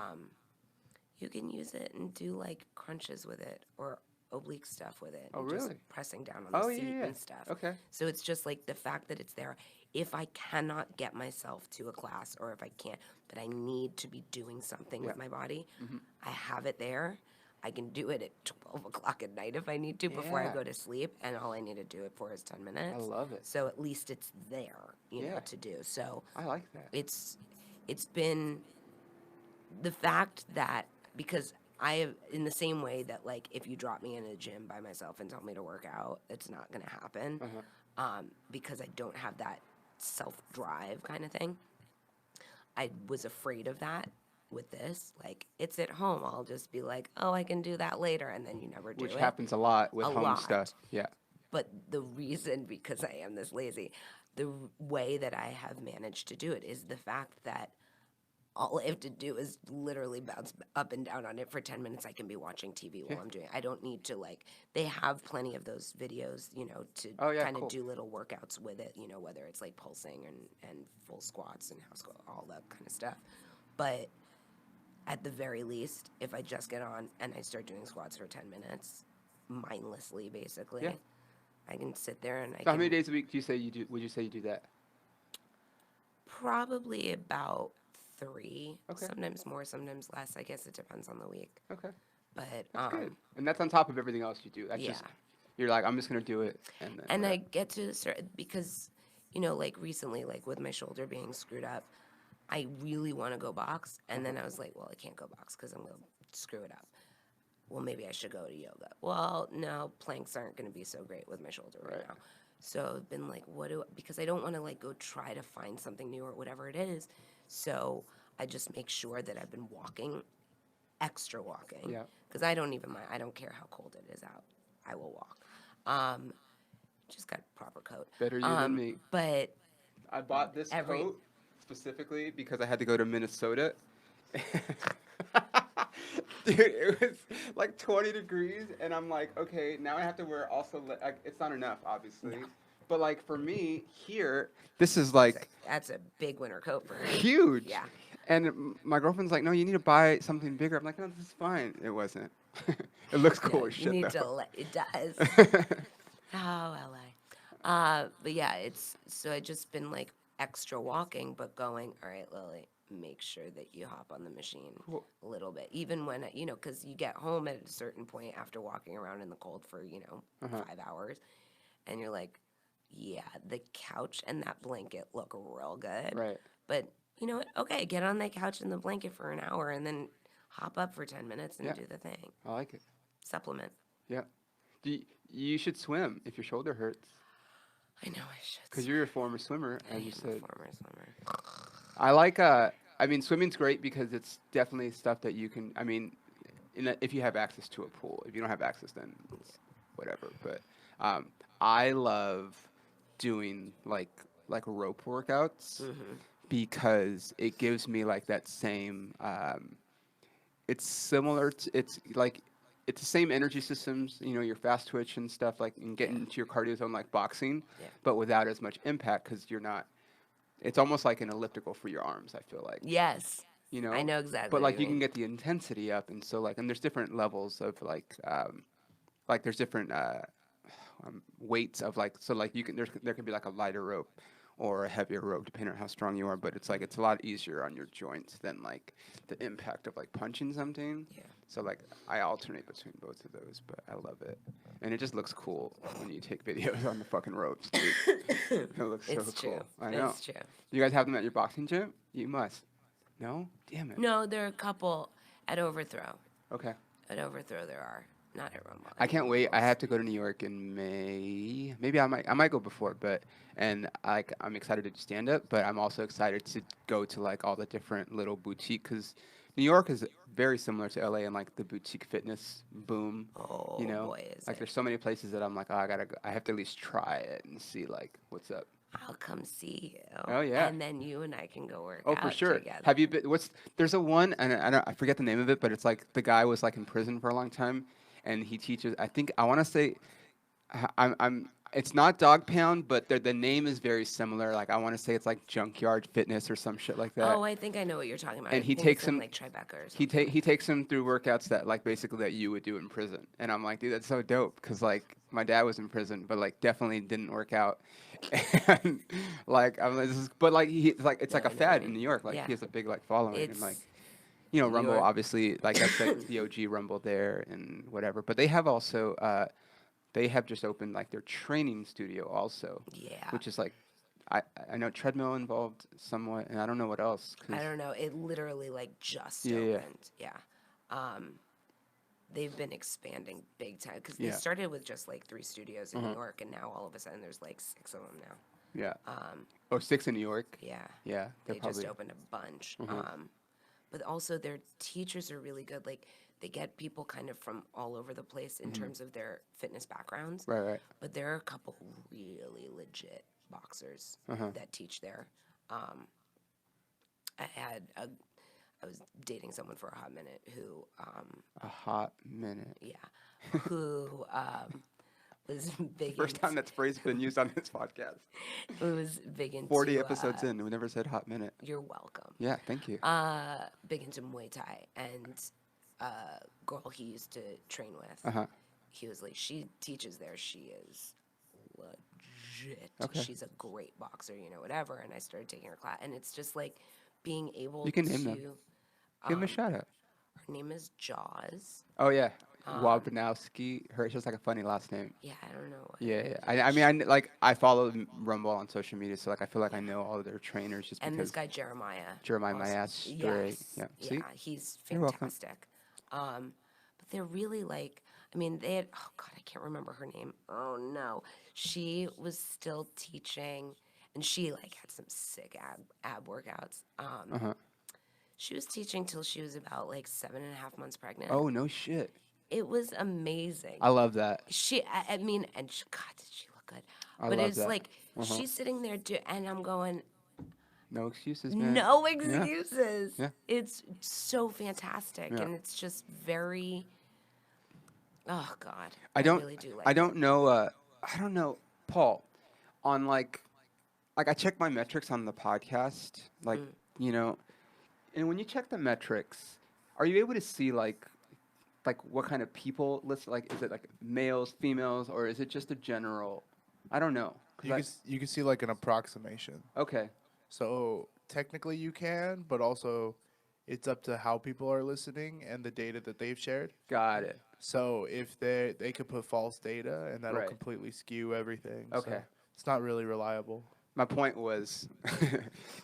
you can use it and do like crunches with it or oblique stuff with it. Oh, and just really? pressing down on the Oh, seat yeah. and stuff. Okay. So it's just like the fact that it's there. If I cannot get myself to a class or if I can't, but I need to be doing something with my body, I have it there. I can do it at 12 o'clock at night if I need to before I Yeah. go to sleep, and all I need to do it for is 10 minutes. I love it. So at least it's there, Yeah. to do. So I like that. it's it's been the fact that because I have, in the same way that like if you drop me in a gym by myself and tell me to work out, it's not gonna happen, Uh-huh. because I don't have that self drive kind of thing. I was afraid of that with this. Like it's at home, I'll just be like, oh, I can do that later, and then you never do Which it. happens a lot with A home stuff. lot. Yeah. But the reason, because I am this lazy, the way that I have managed to do it is the fact that all I have to do is literally bounce up and down on it for 10 minutes. I can be watching TV Yeah. while I'm doing it. I don't need to, like, they have plenty of those videos, you know, to Oh yeah, kind of cool. do little workouts with it, you know, whether it's like pulsing and full squats and house squat, all that kind of stuff. But at the very least, if I just get on and I start doing squats for 10 minutes, mindlessly, basically, Yeah. I can sit there and I So how many can days a week do you say you do? Would you say you do that? probably about 3, Okay. sometimes more, sometimes less. I guess it depends on the week. Okay. But That's good. And that's on top of everything else you do. That's yeah, just you're like, I'm just gonna do it, and then and I whatever. get to because you know, like recently, like with my shoulder being screwed up, I really want to go box, and then I was like, well, I can't go box because I'm gonna screw it up. Well, maybe I should go to yoga. Well, no, planks aren't going to be so great with my shoulder right Right. now. So I've been like, because I don't want to like go try to find something new or whatever it is. So I just make sure that I've been walking, extra walking, Yeah. because I don't even mind. I don't care how cold it is out. I will walk. Um, just got a proper coat. Better you than me. But I bought this every coat specifically because I had to go to Minnesota. Dude, it was like 20 degrees, and I'm like, okay, now I have to wear also. Like, it's not enough, obviously. No. But like for me here, this is like that's a big winter coat for me. huge. Yeah. And my girlfriend's like, no, you need to buy something bigger. I'm like, no, this is fine. It wasn't. It looks No, cool as you shit need to though. let it does. Oh, LA. But yeah, it's so I just been like extra walking, but going, all right, Lily, make sure that you hop on the machine Cool. a little bit. Even when, you know, because you get home at a certain point after walking around in the cold for, you know, Uh-huh. 5 hours, and you're like, yeah, the couch and that blanket look real good. Right. But you know what? Okay, get on that couch and the blanket for an hour and then hop up for 10 minutes and Yeah. do the thing. I like it. Supplement. Yeah. You should swim if your shoulder hurts. I know I should. Because you're a former swimmer, I as am you a said. former swimmer. I like, I mean, swimming's great because it's definitely stuff that you can, I mean, if you have access to a pool. If you don't have access, then it's whatever. But I love doing like rope workouts Mm-hmm. because it gives me like that same, it's similar to, it's like, it's the same energy systems, you know, your fast twitch and stuff, like, and getting Yeah. into your cardio zone like boxing, Yeah. but without as much impact because you're not, it's almost like an elliptical for your arms, I feel Yes. you I know? know exactly But what like you you can mean. get the intensity up, and so like, and there's different levels of like there's different weights of like, so like you can, there can be like a lighter rope or a heavier rope depending on how strong you are, but it's like, it's a lot easier on your joints than like the impact of like punching something. Yeah. So like I alternate between both of those, but I love it. And it just looks cool when you take videos on the fucking ropes, dude. It looks so It's true. cool. I know. It's true. You guys have them at your boxing gym? You must. No? Damn it. No, there are a couple at Overthrow. Okay. At Overthrow, there are. Not at Rumble. I can't wait. I have to go to New York in May. Maybe I might go before, but and I'm excited to do stand up, but I'm also excited to go to like all the different little boutique cuz New York is very similar to LA and like the boutique fitness boom, Oh, you know? boy, is Like it. there's so many places that I'm like, oh, I have to at least try it and see like what's up. I'll come see you. Oh, yeah. And then you and I can go work Oh, out for sure. together. Have you been? There's a one, and I forget the name of it, but it's like the guy was like in prison for a long time, and he teaches. I think I want to say, I'm. It's not Dog Pound, but the name is very similar. Like I want to say it's like Junkyard Fitness or some shit like that. Oh, I think I know what you're talking about. And I he think takes it's in him- like Tribeca or He something. he takes him through workouts that like basically that you would do in prison, and I'm like, dude, that's so dope, because like my dad was in prison, but like definitely didn't work out, and like I'm like, but like it's like No, a I know what fad you in mean. New York, like Yeah. he has a big like following, and like It's you know New Rumble York. obviously like that's the OG Rumble there and whatever, but they have also they have just opened like their training studio also, yeah. which is like I know treadmill involved somewhat, and I don't know what else. I don't know. It literally like just Yeah, yeah. opened. Yeah. They've been expanding big time because they Yeah. started with just like 3 studios in New York, and now all of a sudden there's like 6 of them now. Yeah. Oh, 6 in New York. Yeah. Yeah, they're They probably. just opened a bunch. But also their teachers are really good. Like they get people kind of from all over the place in terms of their fitness backgrounds. Right, right. But there are a couple really legit boxers that teach there. I was dating someone for a hot minute who, A hot minute. who was big. First time that phrase been used on this podcast. Was big into 40 episodes in, we never said hot minute. You're welcome. Yeah, thank you. Big into Muay Thai, and girl he used to train with. He was like, she teaches there. She is legit. Okay. She's a great boxer, whatever. And I started taking her class, and it's just like being able You can to name them. Give him a shout out. Her name is Jaws. Oh yeah, Wabnowski. She has like a funny last name. Yeah, I don't know. Yeah. I mean, I follow Rumble on social media, so like I feel like I know all of their trainers just And because. this guy Jeremiah. My ass. Yes. Yeah. See? Yeah, he's You're welcome. fantastic. But they're really like, I mean, they had, oh God, I can't remember her name. Oh no. She was still teaching, and she like had some sick ab workouts. She was teaching till she was about like 7.5 months pregnant. Oh no shit. It was amazing. I love that. I mean, and God, did she look good. I but love it's that. like, she's sitting there, and I'm going, No excuses, man. no excuses. Yeah. It's so fantastic, Yeah. and it's just very. Oh God, I don't. really do like. I don't know. I don't know, Paul. On like I check my metrics on the podcast, like and when you check the metrics, are you able to see like what kind of people listen? Like, is it like males, females, or is it just a general? I don't know. You can see like an approximation. Okay. So technically you can, but also it's up to how people are listening and the data that they've shared. Got it. So if they could put false data, and that'll Right. completely skew everything. Okay. So it's not really reliable. My point was,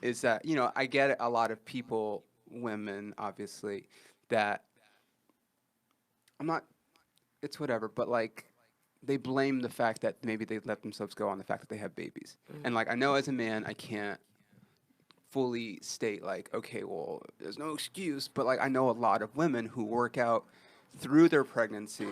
is that I get a lot of people, women obviously, that I'm not. It's whatever, but like they blame the fact that maybe they let themselves go on the fact that they have babies, and like I know as a man I can't fully state like, okay, well, there's no excuse, but like I know a lot of women who work out through their pregnancy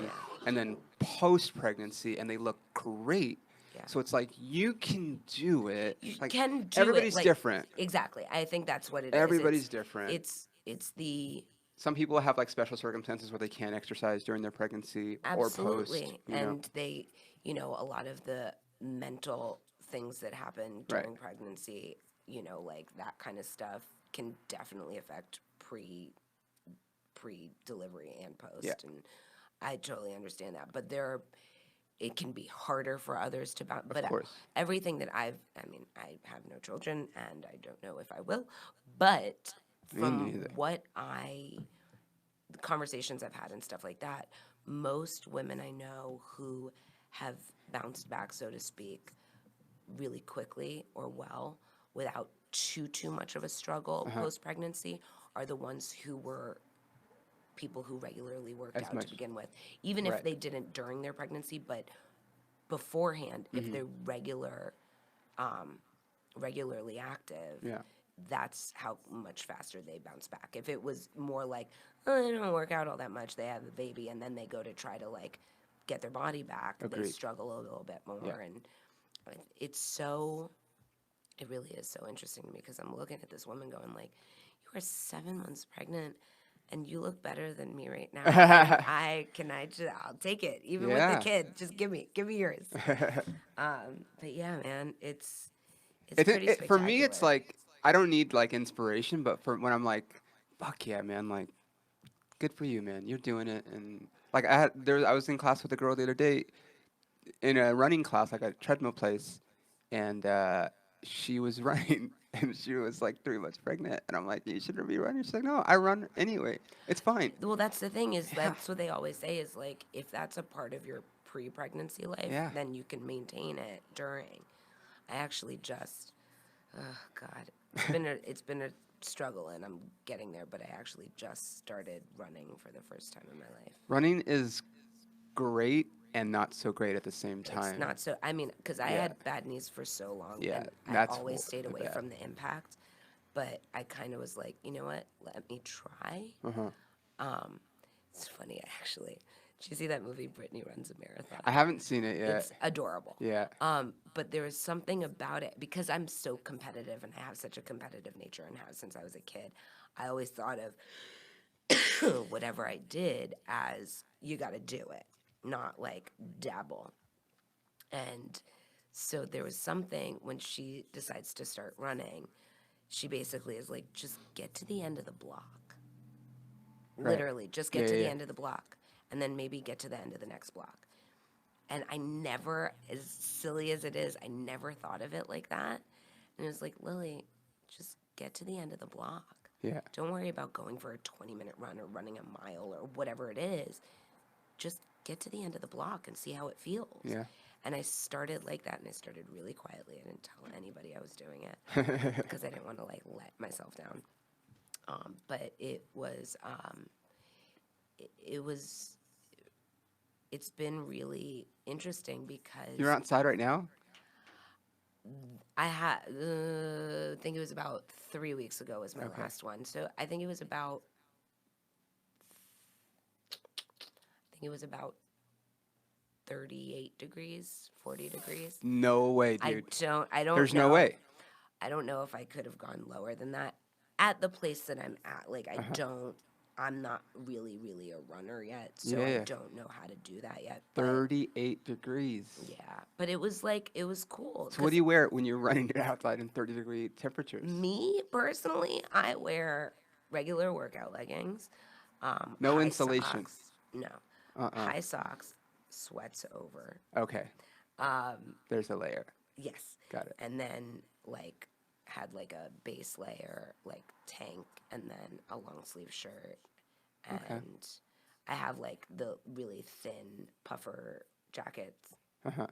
and then post pregnancy, and they look great. Yeah. So it's like you can do it. You like, can do everybody's it. Like, different. Exactly. I think that's what it is. Everybody's different. It's the Some people have like special circumstances where they can't exercise during their pregnancy or post. absolutely, you know? and they, a lot of the mental things that happen Right. during pregnancy, like that kind of stuff can definitely affect pre-delivery and post, Yeah. and I totally understand that. But it can be harder for others to bounce. But course. everything that I have no children, and I don't know if I will. But from neither. the conversations I've had and stuff like that, most women I know who have bounced back, so to speak, really quickly or well without too much of a struggle post-pregnancy are the ones who were people who regularly worked As out much- to begin with, even if right. they didn't during their pregnancy, but beforehand, if they're regularly active, Yeah. that's how much faster they bounce back. If it was more like, oh, they don't work out all that much, they have the baby, and then they go to try to like get their body back, they Agreed. struggle a little bit more. Yeah. And it really is so interesting to me because I'm looking at this woman going like, you are 7 months pregnant and you look better than me right now. And I'll take it. Even with Yeah. the kid, just give me yours. But yeah, man, it's It's pretty for me, it's spectacular. like I don't need like inspiration, but for when I'm like, fuck yeah, man, like, good for you, man, you're doing it. And like I was in class with a girl the other day, in a running class, like a treadmill place, and she was running, and she was like 3 months pregnant, and I'm like, you shouldn't be running. She's like, no, I run anyway. It's fine. Well, that's the thing is that's what they always say is like if that's a part of your pre-pregnancy life, Yeah. then you can maintain it during. I actually just Oh God, it's been a struggle, and I'm getting there. But I actually just started running for the first time in my life. Running is great and not so great at the same It's time. not so. I mean, because I Yeah. had bad knees for so long, Yeah, and I that's always stayed away bad. from the impact. But I kind of was like, you know what? Let me try. Uh-huh. Um, it's funny actually. Did you see that movie Brittany Runs a Marathon? I haven't seen it yet. It's adorable. Yeah. But there was something about it because I'm so competitive and I have such a competitive nature and have since I was a kid. I always thought of whatever I did as you got to do it, not like dabble. And so there was something when she decides to start running, she basically is like, just get to the end of the block. Right. Literally, just get Yeah, to yeah, the yeah. end of the block and then maybe get to the end of the next block. And I never, as silly as it is, I never thought of it like that. And it was like, Lily, just get to the end of the block. Yeah. Don't worry about going for a 20-minute run or running a mile or whatever it is. Just get to the end of the block and see how it feels. Yeah. And I started like that, and I started really quietly. I didn't tell anybody I was doing it because I didn't want to like let myself down. But it's been really interesting because You're outside right now? I think it was about 3 weeks ago was my last one. So I think it was about 38 degrees, 40 degrees. No way, dude. I don't There's know. no way. I don't know if I could have gone lower than that at the place that I'm at. Like I'm not really, really a runner yet, so Yeah. I don't know how to do that yet. 38 degrees. Yeah, but it was cool. So what do you wear when you're running outside in 30-degree temperatures? Me personally, I wear regular workout leggings. No high insulation. Socks, no. Uh-uh. High socks, sweats over. Okay. There's a layer. Yes. Got it. And then had like a base layer, like tank, and then a long sleeve shirt. And I have like the really thin puffer jackets. Uh-huh.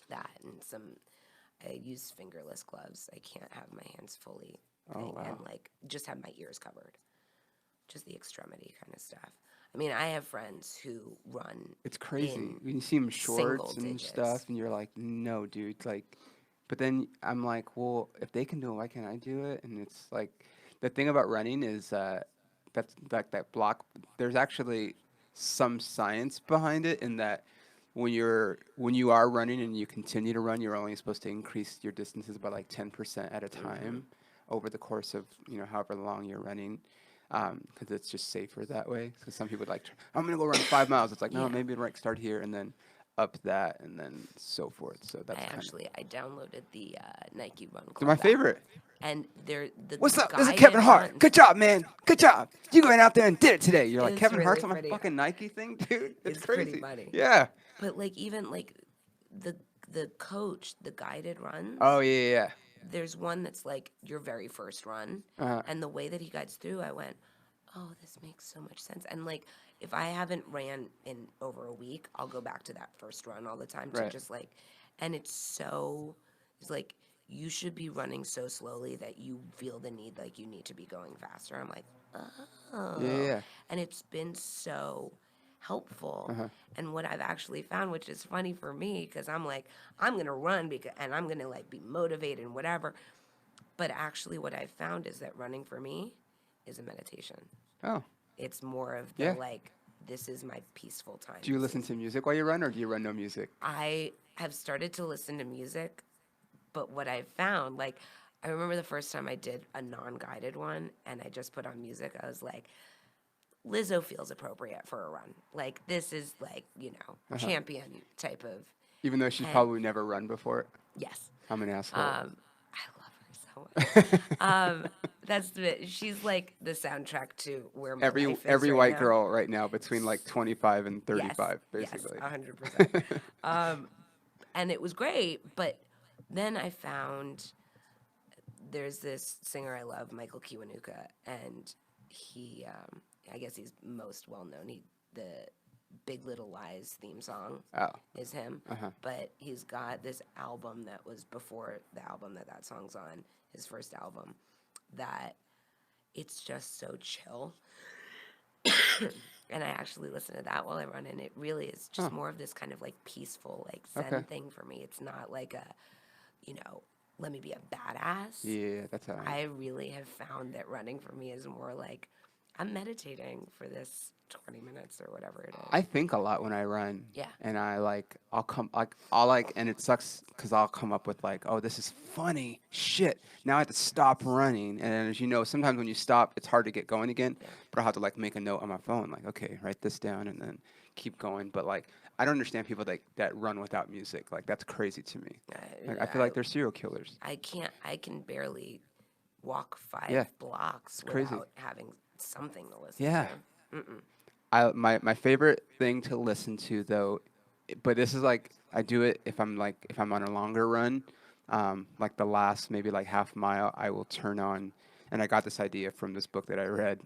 That and I use fingerless gloves. I can't have my hands fully Oh, wow. and like just have my ears covered. Just the extremity kind of stuff. I mean, I have friends who run. It's crazy. in When you see them single shorts and digits. stuff, and you're like, no, dude. Like, but then I'm like, well, if they can do it, why can't I do it? And it's like, the thing about running is that's like that block. There's actually some science behind it in that when you are running and you continue to run, you're only supposed to increase your distances by like 10% at a time over the course of however long you're running. Because it's just safer that way. Because some people like, I'm gonna go run 5 miles. It's like, no, maybe like start here and then up that and then so forth. So that's I downloaded the Nike Run Club. they're my favorite. And they're the What's up? This is guided Kevin Hart. runs. Good job, man. Good job. You went out there and did it today. You're like, It's Kevin really Hart's on my pretty. fucking Nike thing, dude. It's pretty crazy. funny. Yeah. But like even like the coach, the guided runs. Oh yeah. There's one that's like your very first run, and the way that he guides through, I went, oh, this makes so much sense. And like, if I haven't ran in over a week, I'll go back to that first run all the time to Right. just like, and it's like, you should be running so slowly that you feel the need, like you need to be going faster. I'm like, oh. Yeah. And it's been so helpful. And what I've actually found, which is funny for me, because I'm like, I'm going to run and I'm going to like be motivated and whatever. But actually what I've found is that running for me is a meditation. Oh. It's more of the like, this is my peaceful time. Do you listen to music while you run, or do you run no music? I have started to listen to music, but what I found, like, I remember the first time I did a non-guided one and I just put on music, I was like, Lizzo feels appropriate for a run. Like, this is like, champion type of. Even though she's probably never run before. Yes. I'm an asshole. I love her so much. She's like the soundtrack to where my life is every right white now. girl right now between like 25 and 35, basically. Yes, 100%. And it was great, but then I found there's this singer I love, Michael Kiwanuka, and he, I guess he's most well known. The Big Little Lies theme song Oh. is him. Uh-huh. But he's got this album that was before the album that song's on, his first album, that it's just so chill. And I actually listen to that while I run, and it really is just more of this kind of like peaceful, like zen thing for me. It's not like a, let me be a badass. Yeah, that's how I really have found that running for me is more like I'm meditating for this 20 minutes or whatever it is. I think a lot when I run. Yeah. And and it sucks because I'll come up with like, oh, this is funny shit. Now I have to stop running. And as you know, sometimes when you stop, it's hard to get going again. Yeah. But I'll have to like make a note on my phone, like, okay, write this down and then keep going. But like, I don't understand people that run without music. Like, that's crazy to me. Like, I feel like they're serial killers. I can barely walk 5 Yeah. blocks crazy. without having something to listen Yeah. to. My favorite thing to listen to though, but this is like I do it if I'm on a longer run, like the last maybe like half mile, I will turn on, and I got this idea from this book that I read.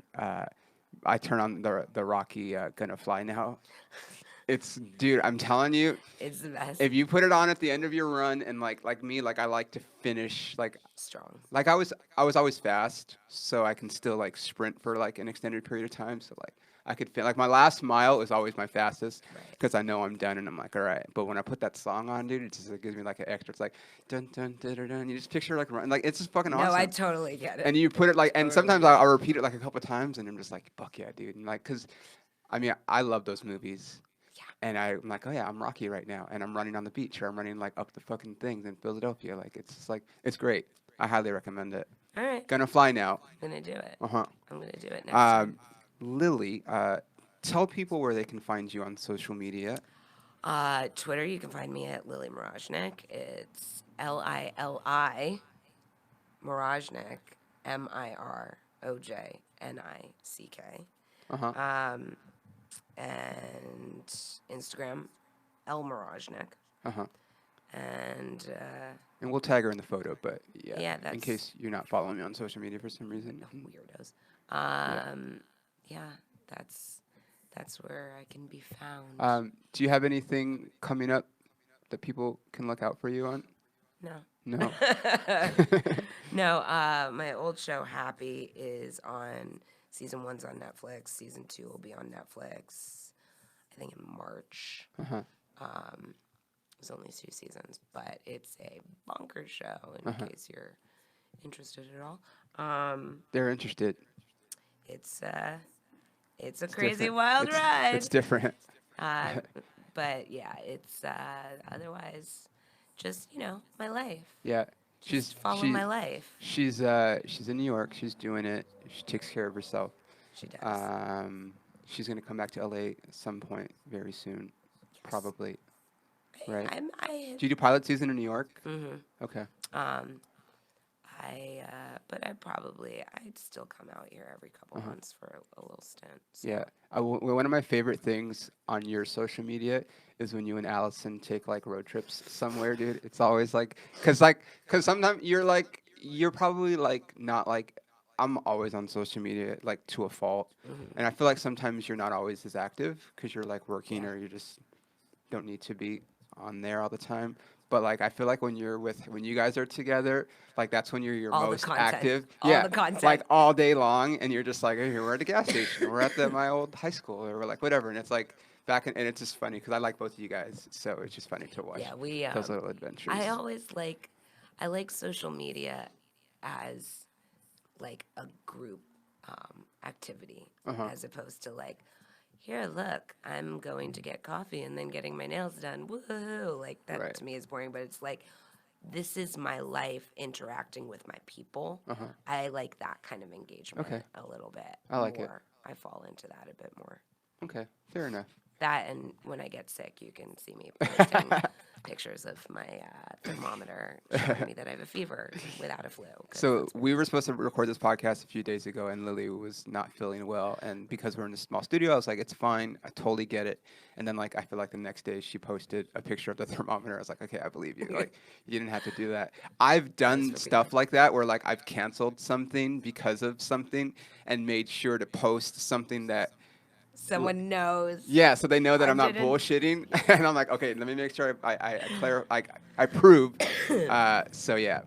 I turn on the Rocky Gonna Fly Now. Dude, I'm telling you, It's the best. if you put it on at the end of your run, and like me, like I like to finish like Strong. like I was always fast, so I can still like sprint for like an extended period of time. So like I could like my last mile is always my fastest because I know I'm done and I'm like, all right. But when I put that song on, dude, it just gives me like an extra. It's like dun dun dun dun dun. You just picture like run, like it's just fucking awesome. No, I totally get it. And you put it like, and sometimes I'll repeat it like a couple times, and I'm just like, fuck yeah, dude. And like, cause I mean, I love those movies. And I'm like, oh yeah, I'm Rocky right now, and I'm running on the beach, or I'm running like up the fucking things in Philadelphia. Like it's just like it's great. I highly recommend it. All right. Gonna Fly Now. I'm going to do it. Uh-huh. I'm going to do it next time. Lili, tell people where they can find you on social media. Twitter, you can find me at Lili Mirojnick. It's Lili Mirojnick, Mirojnick. Uh-huh. And Instagram, L Mirojnick. Uh-huh. And And we'll tag her in the photo, but Yeah, in that's- case you're not following me on social media for some reason. weirdos. Yeah, that's where I can be found. Do you have anything coming up that people can look out for you on? No. No. No, my old show Happy is on season 1's on Netflix. Season 2 will be on Netflix, I think in March. Uh-huh. There's only 2 seasons, but it's a bonkers show in case you're interested at all. They're interested. It's a crazy different. wild ride. It's different. But yeah, it's otherwise just, my life. Yeah. Just follow my life. She's in New York. She's doing it. She takes care of herself. She does. She's gonna come back to LA at some point very soon, probably. Right. Do you do pilot season in New York? Mm-hmm. Okay. But I'd still come out here every couple months for a little stint. So. Yeah. One of my favorite things on your social media is when you and Allison take like road trips somewhere, dude. It's always like, cause sometimes you're probably like not like, I'm always on social media like to a fault, and I feel like sometimes you're not always as active because you're like working or you just don't need to be on there all the time. But like I feel like when you guys are together, like that's when you're your all most the content. active. All yeah, the content. like all day long, and you're just like, hey, we're at a gas station, or we're at my old high school, or we're like whatever, and it's like and it's just funny because I like both of you guys, so it's just funny to watch. Yeah, we those little adventures. I like social media as like a group activity as opposed to like, here, look, I'm going to get coffee and then getting my nails done. Woohoo! Like that to me is boring, but it's like this is my life interacting with my people. I like that kind of engagement a little bit. I like more. I fall into that a bit more. Okay, fair enough. That and when I get sick, you can see me posting pictures of my thermometer showing me that I have a fever without a flu. So we were supposed to record this podcast a few days ago, and Lili was not feeling well. And because we're in a small studio, I was like, it's fine. I totally get it. And then, like, I feel like the next day she posted a picture of the thermometer. I was like, okay, I believe you. Like, you didn't have to do that. I've done stuff like that where, like, I've canceled something because of something and made sure to post something that someone knows. Yeah, so they know that I I'm not didn't- bullshitting, and I'm like, okay, let me make sure I prove. So yeah,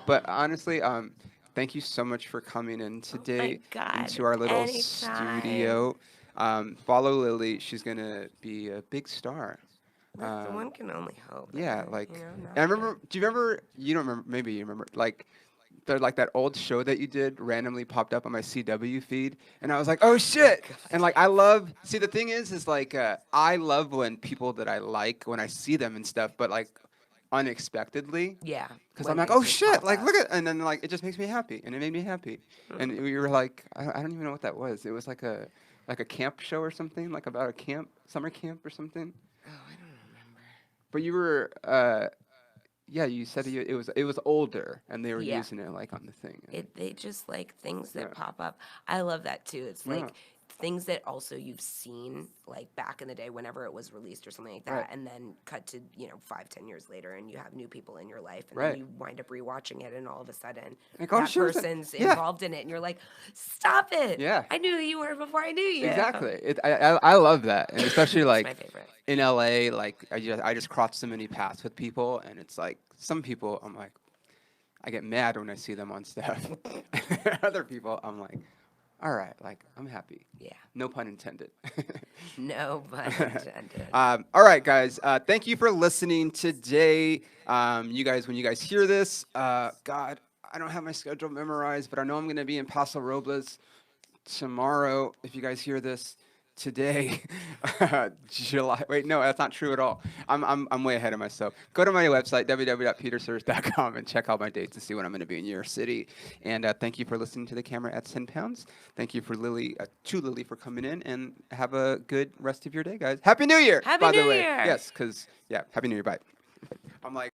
But honestly, thank you so much for coming in today God, into our little anytime. studio. Follow Lily; she's gonna be a big star. One can only hope. Yeah, and, like, you know, and knock I on remember. Do you remember? You don't remember? Maybe you remember. Like that old show that you did randomly popped up on my CW feed, and I was like, oh shit! And like I love. See, the thing is like I love when people that I like when I see them and stuff, but like unexpectedly. Yeah. Because when I'm like, things oh just shit! pop Like up. look at, and then like it just makes me happy, and it made me happy. And Mm. we were like, I don't even know what that was. It was like a camp show or something, like about a camp, summer camp or something. Oh, I don't remember. But you were, yeah, you said it was older, and they were Yeah. using it like on the thing. They just like things that Yeah. pop up. I love that too. It's Yeah. like things that also you've seen like back in the day whenever it was released or something like that, Right. and then cut to 5-10 years later, and you have new people in your life, and Right. then you wind up rewatching it, and all of a sudden Like, oh, that sure, person's yeah. involved in it, and you're like, stop it! Yeah. I knew who you were before I knew you. Exactly. I love that, and especially It's like my favorite. in LA, like I just cross so many paths with people, and it's like some people I'm like, I get mad when I see them on stuff. Other people I'm like, all right, like I'm happy. Yeah. No pun intended. No pun intended. All right, guys. Thank you for listening today. You guys, when you guys hear this, God, I don't have my schedule memorized, but I know I'm going to be in Paso Robles tomorrow. If you guys hear this today, July. Wait, no, that's not true at all. I'm way ahead of myself. Go to my website www.petersers.com and check out my dates and see when I'm going to be in your city. And thank you for listening to the camera at 10 pounds. Thank you for Lily for coming in, and have a good rest of your day, guys. Happy New Year. Happy by the New way. Year. Yes, because Happy New Year. Bye. I'm like.